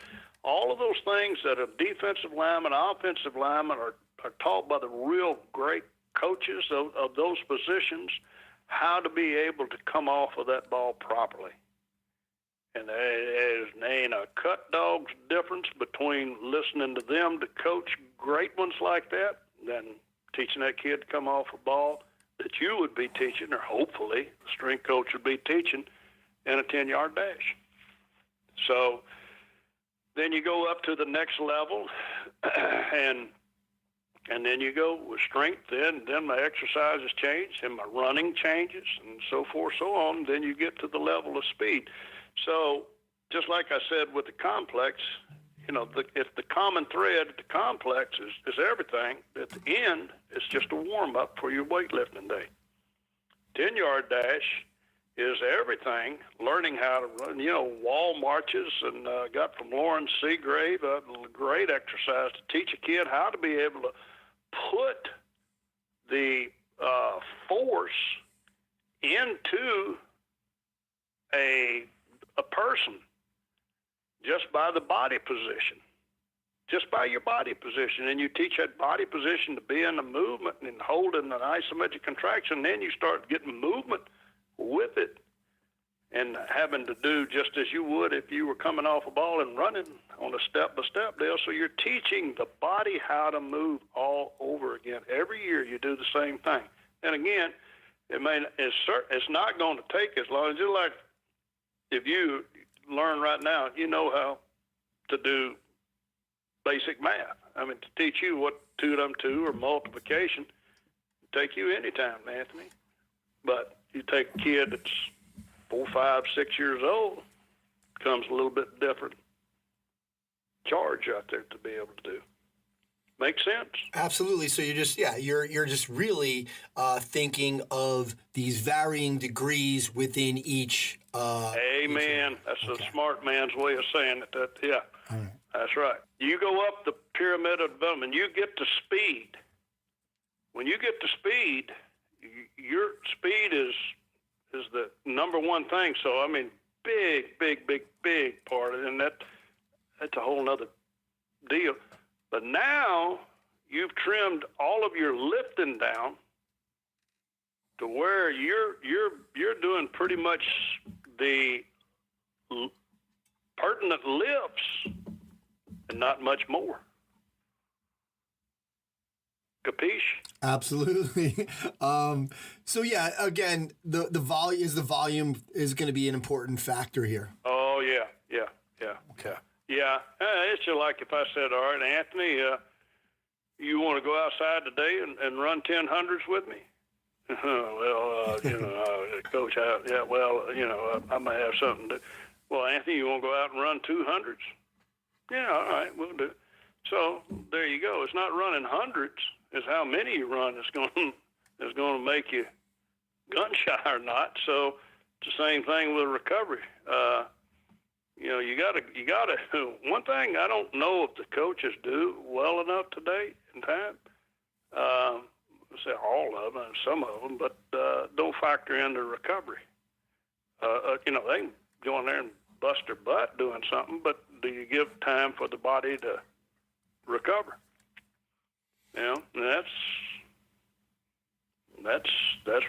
all of those things that a defensive lineman, offensive lineman are taught by the real great coaches of those positions, how to be able to come off of that ball properly. And there ain't a cut dog's difference between listening to them to coach great ones like that than teaching that kid to come off a ball that you would be teaching, or hopefully the strength coach would be teaching, in a 10-yard dash. So then you go up to the next level, and then you go with strength, then my exercises change, and my running changes, and so forth, so on. Then you get to the level of speed. So just like I said with the complex, if the common thread at the complex is everything, at the end, it's just a warm-up for your weightlifting day. 10-yard dash is everything, learning how to run, wall marches, and got from Lawrence Seagrave, a great exercise to teach a kid how to be able to put the force into a person just by the body position, just by your body position. And you teach that body position to be in the movement and holding an isometric contraction. Then you start getting movement with it and having to do just as you would if you were coming off a ball and running on a step-by-step deal. So you're teaching the body how to move all over again. Every year you do the same thing. And again, it's not going to take as long as if you learn right now, you know how to do basic math. To teach you what 2 times 2 or multiplication will take you any time, Anthony. But you take a kid that's 4, 5, 6 years old, comes a little bit different charge out there to be able to do. Make sense? Absolutely. So you're just really thinking of these varying degrees within each. Amen. That's a smart man's way of saying it. All right. That's right. You go up the pyramid of development. You get to speed. When you get to speed, your speed is the number one thing. So big part of it, and that's a whole nother deal. But now you've trimmed all of your lifting down to where you're doing pretty much the pertinent lifts and not much more. Capiche? Absolutely. So yeah, again, the volume is going to be an important factor here. Oh yeah. It's just like if I said, all right, Anthony, you want to go outside today and run 10 hundreds with me? Well, Coach, I might have something to. Well, Anthony, you want to go out and run 200s? Yeah, all right, we'll do. So there you go. It's not running hundreds; it's how many you run is going to make you gun shy or not. So it's the same thing with recovery. You gotta. One thing I don't know if the coaches do well enough today in time. Say all of them, some of them, but don't factor into recovery. They can go in there and bust their butt doing something, but do you give time for the body to recover? And that's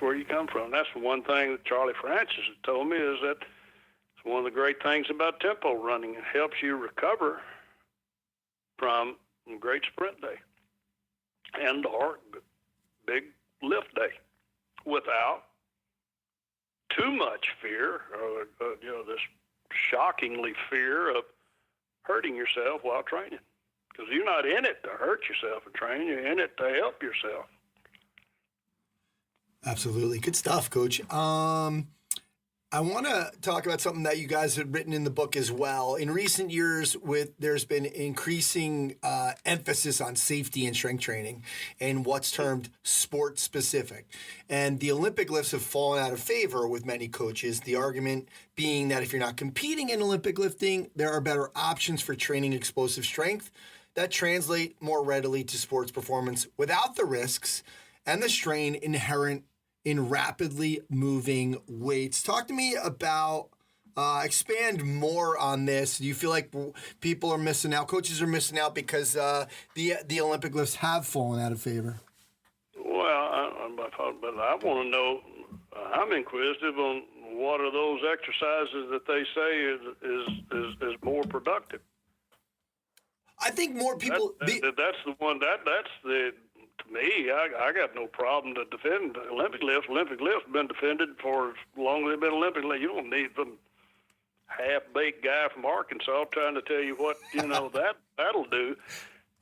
where you come from. That's the one thing that Charlie Francis has told me, is that it's one of the great things about tempo running. It helps you recover from great sprint day and or big lift day without too much fear, or this shockingly fear of hurting yourself while training. Because you're not in it to hurt yourself in training, you're in it to help yourself. Absolutely. Good stuff, Coach. I want to talk about something that you guys had written in the book as well. In recent years, there's been increasing emphasis on safety in strength training and what's termed sport specific. And the Olympic lifts have fallen out of favor with many coaches, the argument being that if you're not competing in Olympic lifting, there are better options for training explosive strength that translate more readily to sports performance without the risks and the strain inherent in rapidly moving weights. Talk to me about, expand more on this. Do you feel like people are missing out, coaches are missing out because the Olympic lifts have fallen out of favor? Well, but I want to know, I'm inquisitive on what are those exercises that they say is more productive. I think more people... That's the one, that's the... To me, I got no problem to defend Olympic lifts. Olympic lifts have been defended for as long as they've been Olympic lifts. You don't need some half-baked guy from Arkansas trying to tell you what, that'll do.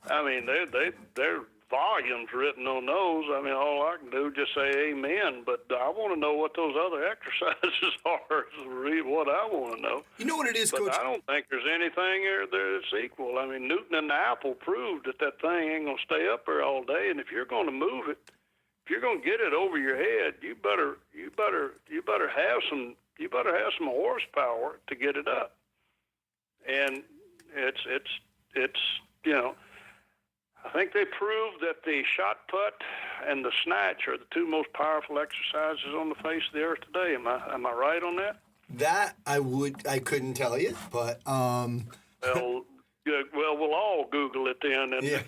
I mean, they're volumes written on those. I mean, all I can do is just say amen, but I want to know what those other exercises are is what I want to know. You know what it is, but Coach? I don't think there's anything there that's equal. I mean, Newton and the apple proved that thing ain't going to stay up there all day, and if you're going to move it, if you're going to get it over your head, you better have some horsepower to get it up. And it's I think they proved that the shot put and the snatch are the two most powerful exercises on the face of the earth today. Am I right on that? That I couldn't tell you, but Well, we'll all Google it then, and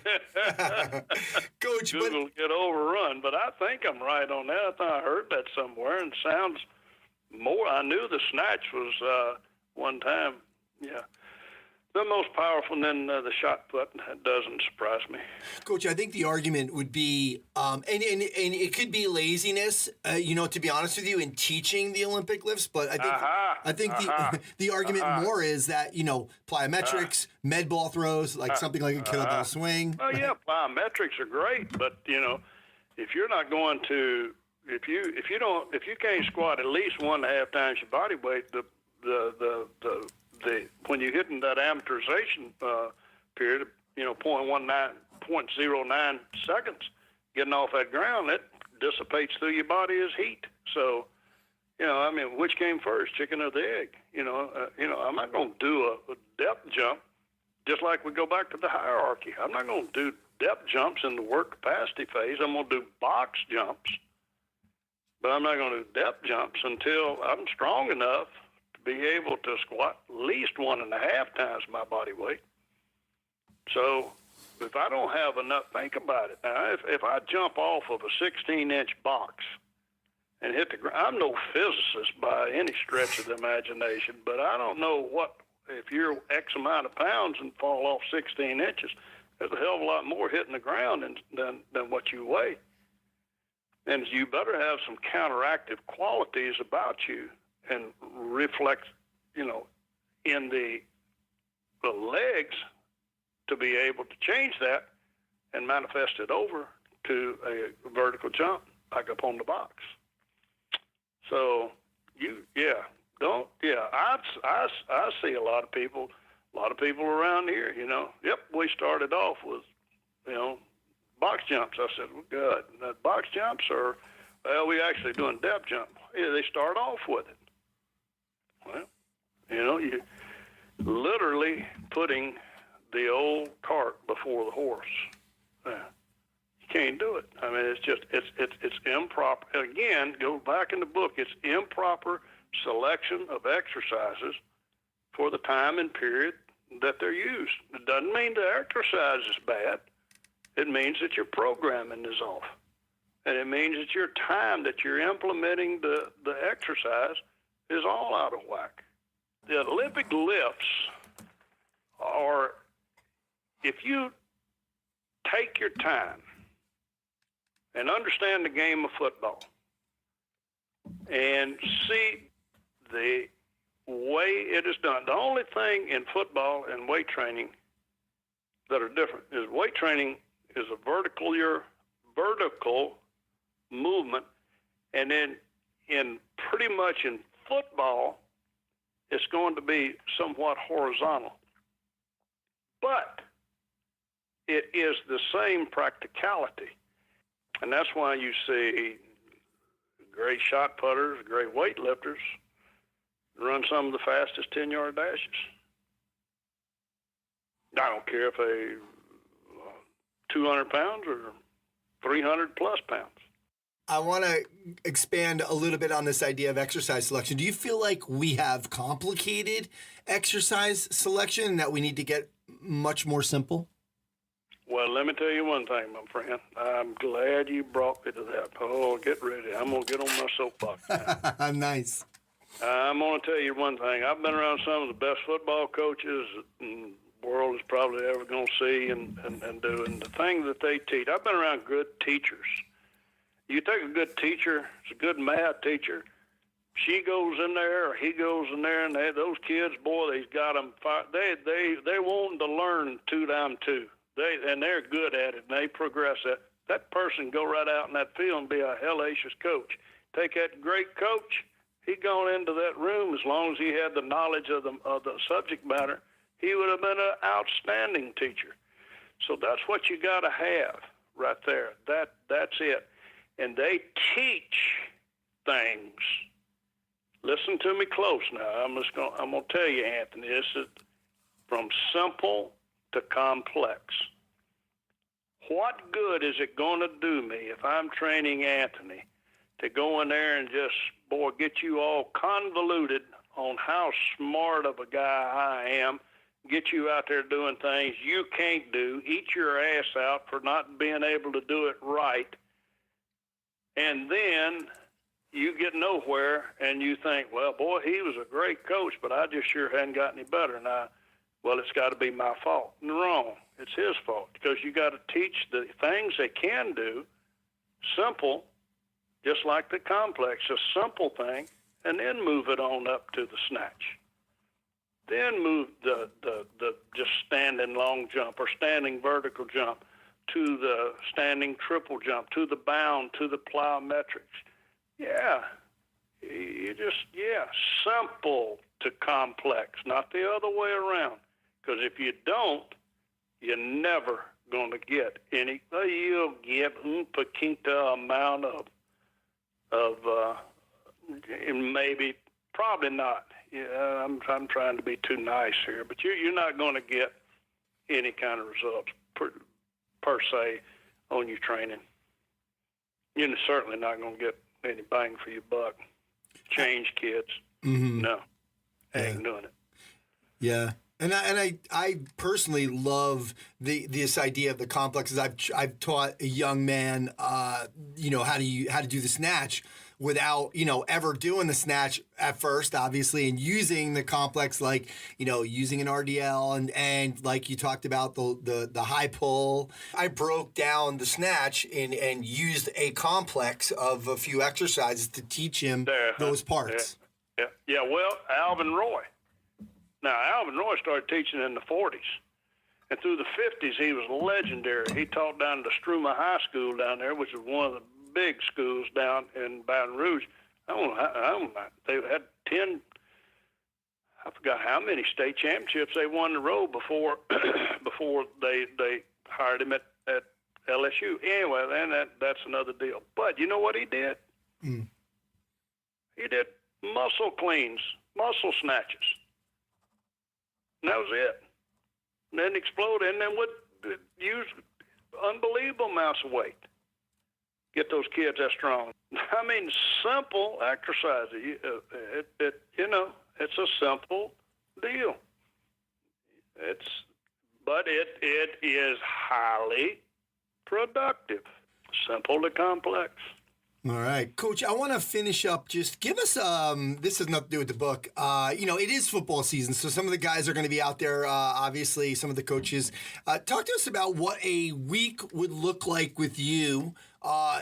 Coach, Google get overrun. But I think I'm right on that. I thought I heard that somewhere, and it sounds more. I knew the snatch was one time, the most powerful, and then the shot put. That doesn't surprise me. Coach, I think the argument would be, and it could be laziness, to be honest with you, in teaching the Olympic lifts. But I think the argument more is that, plyometrics, med ball throws, like something like a kettlebell swing. Oh yeah, plyometrics are great, but if you're not going to, if you can't squat at least 1.5 times your body weight, when you're hitting that amortization period, 0.09 seconds, getting off that ground, that dissipates through your body as heat. So, which came first, chicken or the egg? I'm not going to do a depth jump, just like we go back to the hierarchy. I'm not going to do depth jumps in the work capacity phase. I'm going to do box jumps, but I'm not going to do depth jumps until I'm strong enough be able to squat at least 1.5 times my body weight. So if I don't have enough, think about it. Now, if I jump off of a 16-inch box and hit the ground, I'm no physicist by any stretch of the imagination, but I don't know what if you're X amount of pounds and fall off 16 inches, there's a hell of a lot more hitting the ground than what you weigh. And you better have some counteractive qualities about you and reflect, in the legs to be able to change that and manifest it over to a vertical jump, like up on the box. So I see a lot of people around here, yep, we started off with, box jumps. I said, well, good. The box jumps are, well, we actually doing depth jump. Yeah, they start off with it. Well, you literally putting the old cart before the horse. You can't do it. I mean, it's improper. Again, go back in the book. It's improper selection of exercises for the time and period that they're used. It doesn't mean the exercise is bad. It means that your programming is off. And it means that your time that you're implementing the exercise is all out of whack. The Olympic lifts are, if you take your time and understand the game of football and see the way it is done. The only thing in football and weight training that are different is weight training is a vertical movement, and then in pretty much in football, it's going to be somewhat horizontal. But it is the same practicality. And that's why you see great shot putters, great weightlifters run some of the fastest 10-yard dashes. I don't care if they 200 pounds or 300 plus pounds. I want to expand a little bit on this idea of exercise selection. Do you feel like we have complicated exercise selection and that we need to get much more simple? Well, let me tell you one thing, my friend. I'm glad you brought me to that. Oh, get ready. I'm going to get on my soapbox now. Nice. I'm going to tell you one thing. I've been around some of the best football coaches the world is probably ever going to see and do. And the thing that they teach, I've been around good teachers. You take a good teacher, it's a good math teacher, she goes in there or he goes in there, and those kids, boy, they've got them. They want to learn 2 down 2. And they're good at it, and they progress it. That person go right out in that field and be a hellacious coach. Take that great coach, he gone into that room, as long as he had the knowledge of the subject matter, he would have been an outstanding teacher. So that's what you got to have right there. That's it. And they teach things. Listen to me close now. I'm gonna tell you, Anthony, this is from simple to complex. What good is it going to do me if I'm training Anthony to go in there and just, get you all convoluted on how smart of a guy I am, get you out there doing things you can't do, eat your ass out for not being able to do it right, and then you get nowhere and you think, well, boy, he was a great coach, but I just sure hadn't got any better. Now, well, it's got to be my fault. Wrong. It's his fault, because you got to teach the things they can do, simple, just like the complex, a simple thing, and then move it on up to the snatch. Then move the just standing long jump or standing vertical jump to the standing triple jump, to the bound, to the plyometrics. Yeah, simple to complex, not the other way around. Because if you don't, you're never going to get any. You'll get pequita amount of maybe, probably not. Yeah, I'm trying to be too nice here, but you're not going to get any kind of results per se on your training. You're certainly not going to get any bang for your buck. Change, kids. Mm-hmm. No, ain't doing it. Yeah. And I personally love this idea of the complexes. I've taught a young man, how to do the snatch without, ever doing the snatch at first, obviously, and using the complex, like, using an RDL and like you talked about the high pull. I broke down the snatch and used a complex of a few exercises to teach him those parts. Yeah. Well, Alvin Roy. Now, Alvin Roy started teaching in the 40s. And through the 50s, he was legendary. He taught down at the Struma High School down there, which is one of the big schools down in Baton Rouge. I don't know, they had 10, I forgot how many state championships they won in a row before they hired him at LSU. Anyway, then that's another deal. But you know what he did? He did muscle cleans, muscle snatches. And that was it. And then explode, and then would use unbelievable amounts of weight. Get those kids that strong. I mean, simple exercise. It's a simple deal. But it is highly productive. Simple to complex. All right, Coach, I want to finish up. Just give us, this has nothing to do with the book. It is football season, so some of the guys are going to be out there, obviously, some of the coaches. Talk to us about what a week would look like with you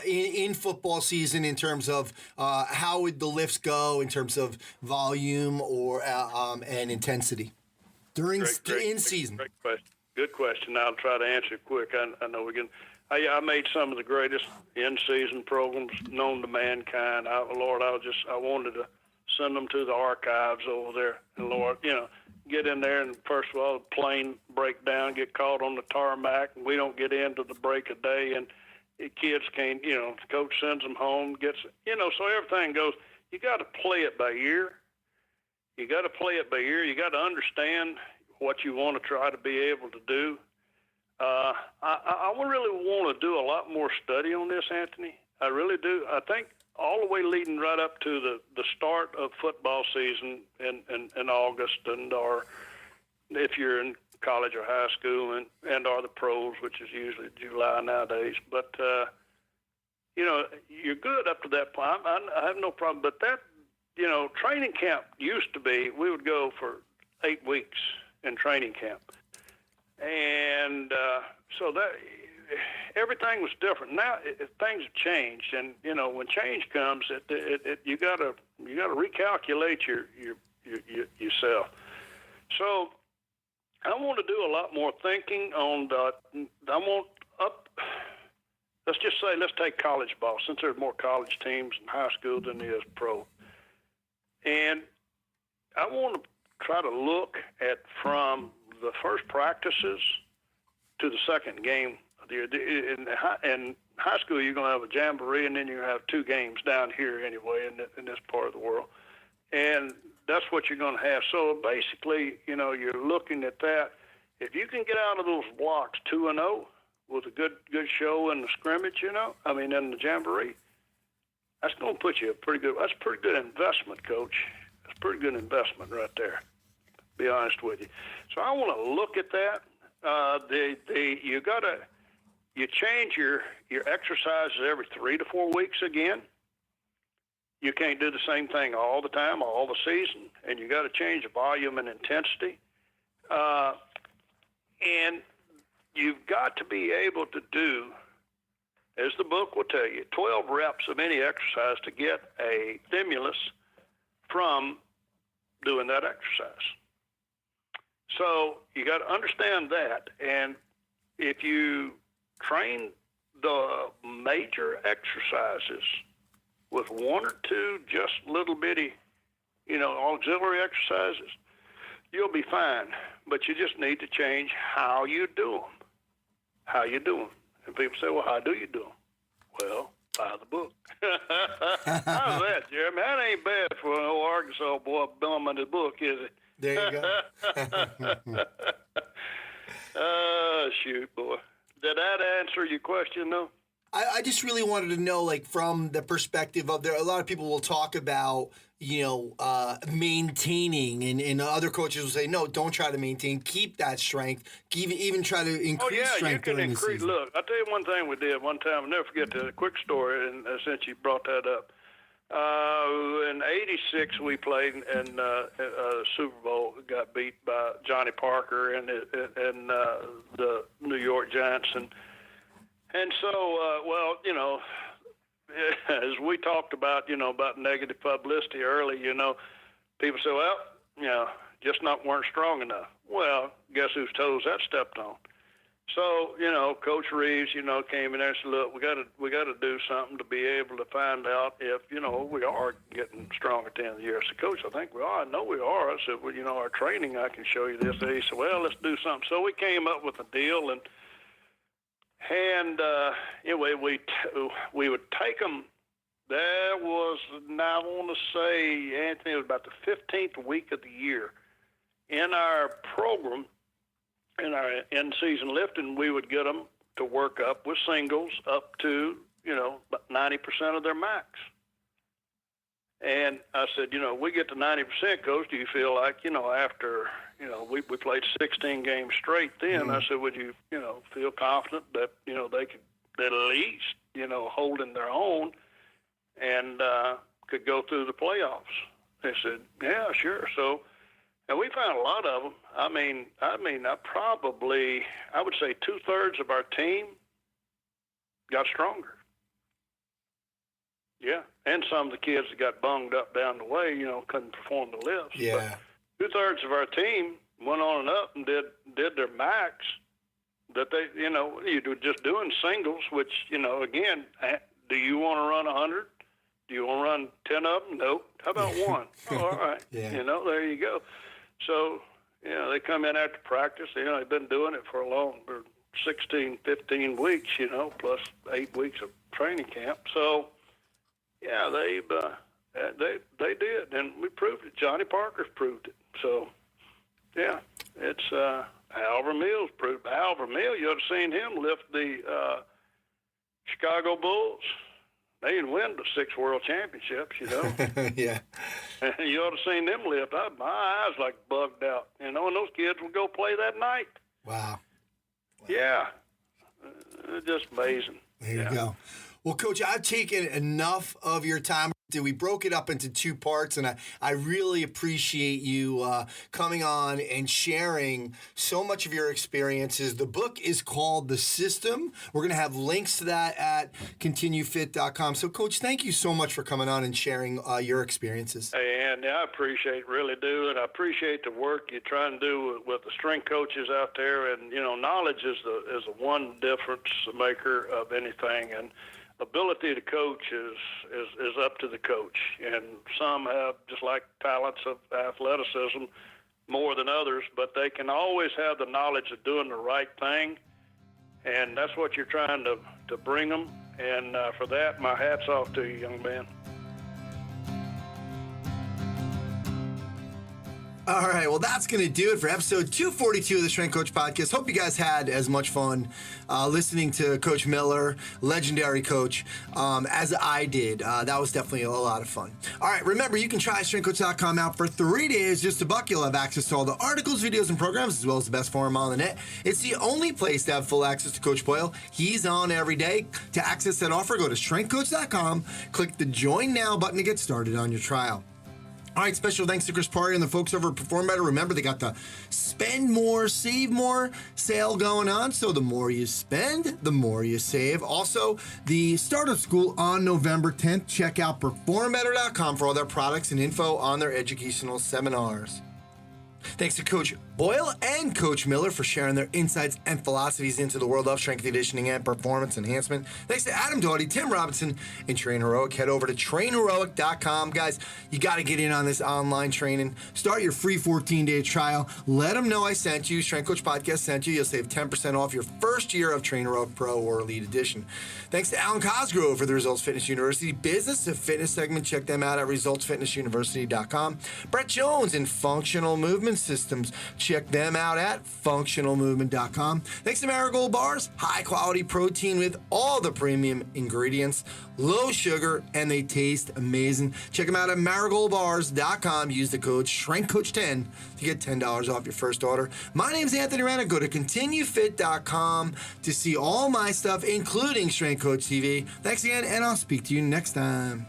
in football season in terms of how would the lifts go in terms of volume or and intensity during in season. Great question. Good question. I'll try to answer it quick. I know we can. I made some of the greatest in-season programs known to mankind. I wanted to send them to the archives over there. And Lord, get in there and first of all, the plane break down, get caught on the tarmac, and we don't get into the break of day, and the kids can't. The coach sends them home, so everything goes. You got to play it by ear. You got to understand what you want to try to be able to do. I really want to do a lot more study on this, Anthony. I really do. I think all the way leading right up to the start of football season in August, or if you're in college or high school, and or the pros, which is usually July nowadays. But you're good up to that point. I have no problem. But that training camp used to be, we would go for 8 weeks in training camp. And so that everything was different. Now things have changed, and when change comes, you gotta recalculate yourself. So I want to do a lot more thinking on let's just say, let's take college ball, since there's more college teams in high school than there is pro, and I want to try to look at from the first practices to the second game of the year. In high school, you're going to have a jamboree, and then you're going to have 2 games down here anyway in this part of the world. And that's what you're going to have. So basically, you're looking at that. If you can get out of those blocks 2-0 with a good show in the scrimmage, in the jamboree, that's going to put you that's a pretty good investment, Coach. That's a pretty good investment right there. Be honest with you. So I want to look at that. You change your exercises every 3 to 4 weeks again. You can't do the same thing all the time, all the season, and you got to change the volume and intensity. And you've got to be able to do, as the book will tell you, 12 reps of any exercise to get a stimulus from doing that exercise. So you got to understand that, and if you train the major exercises with 1 or 2 just little bitty, auxiliary exercises, you'll be fine. But you just need to change how you do them. And people say, well, how do you do them? Well, by the book. How's that, Jeremy? That ain't bad for an old Arkansas boy bumming the book, is it? There you go. Shoot, boy. Did that answer your question, though? I just really wanted to know, like, from the perspective of a lot of people will talk about, maintaining, and other coaches will say, no, don't try to maintain, keep that strength, even try to increase strength during the season. Look, I'll tell you one thing we did one time. I'll never forget the quick story, and since you brought that up. In '86, we played in Super Bowl. Got beat by Johnny Parker and the New York Giants, and so well, you know, as we talked about, you know, about negative publicity early, you know, people say, well, you know, just weren't strong enough. Well, guess whose toes that stepped on? So, you know, Coach Reeves, you know, came in there and said, look, we got to do something to be able to find out if, you know, we are getting strong at the end of the year. I said, Coach, I think we are. I know we are. I said, well, you know, our training, I can show you this. And he said, well, let's do something. So we came up with a deal, and anyway, we would take them. There was, now I want to say, Anthony, it was about the 15th week of the year. In our program, in our in-season lifting, we would get them to work up with singles up to, you know, about 90% of their max. And I said, you know, we get to 90%, Coach, do you feel like, you know, after, you know, we played 16 games straight then, I said, would you, you know, feel confident that, you know, they could at least, you know, hold in their own and could go through the playoffs? They said, yeah, sure. So, and we found a lot of them. I would say 2/3 of our team got stronger. Yeah, and some of the kids that got bunged up down the way, you know, couldn't perform the lifts. Yeah. But 2/3 of our team went on and up and did their max. That they, you know, you were just doing singles, which, you know, again, do you want to run 100? Do you want to run 10 of them? Nope. How about one? Oh, all right. Yeah. You know, there you go. So, you know, they come in after practice. You know, they've been doing it for 16, 15 weeks, you know, plus 8 weeks of training camp. So, yeah, they did, and we proved it. Johnny Parker's proved it. So, yeah, it's Alver Mills proved. Alver Mills, you ought to seen him lift the Chicago Bulls. They didn't win the 6 world championships, you know. Yeah. And you ought to seen them lift. My eyes like bugged out, you know, and those kids would go play that night. Wow. Yeah. Just amazing. There you go. Well, Coach, I've taken enough of your time. We broke it up into 2 parts, and I really appreciate you coming on and sharing so much of your experiences. The book is called The System. We're going to have links to that at continuefit.com. So, Coach, thank you so much for coming on and sharing your experiences. Hey, Andy, I appreciate, really do, and I appreciate the work you're trying to do with the strength coaches out there. And, you know, knowledge is the one difference maker of anything, and ability to coach is up to the coach, and some have, just like talents of athleticism, more than others, but they can always have the knowledge of doing the right thing, and that's what you're trying to bring them, and for that, my hat's off to you, young man. All right, well, that's going to do it for episode 242 of the Strength Coach Podcast. Hope you guys had as much fun listening to Coach Miller, legendary coach, as I did. That was definitely a lot of fun. All right, remember, you can try StrengthCoach.com out for 3 days. Just $1. You'll have access to all the articles, videos, and programs, as well as the best forum on the net. It's the only place to have full access to Coach Boyle. He's on every day. To access that offer, go to StrengthCoach.com, click the Join Now button to get started on your trial. All right, special thanks to Chris Party and the folks over at Perform Better. Remember, they got the Spend More, Save More sale going on. So the more you spend, the more you save. Also, the Startup School on November 10th. Check out performbetter.com for all their products and info on their educational seminars. Thanks to Coach Boyle and Coach Miller for sharing their insights and philosophies into the world of strength conditioning and performance enhancement. Thanks to Adam Doughty, Tim Robinson, and Train Heroic. Head over to trainheroic.com. Guys, you got to get in on this online training. Start your free 14-day trial. Let them know I sent you. Strength Coach Podcast sent you. You'll save 10% off your first year of Train Heroic Pro or Elite Edition. Thanks to Alan Cosgrove for the Results Fitness University Business and Fitness segment. Check them out at resultsfitnessuniversity.com. Brett Jones and Functional Movement Systems. Check them out at functionalmovement.com. Thanks to MariGold Bars, high quality protein with all the premium ingredients, low sugar, and they taste amazing. Check them out at MariGoldBars.com. Use the code StrengthCoach10 to get $10 off your first order. My name's Anthony Rana. Go to continuefit.com to see all my stuff, including Strength Coach TV. Thanks again, and I'll speak to you next time.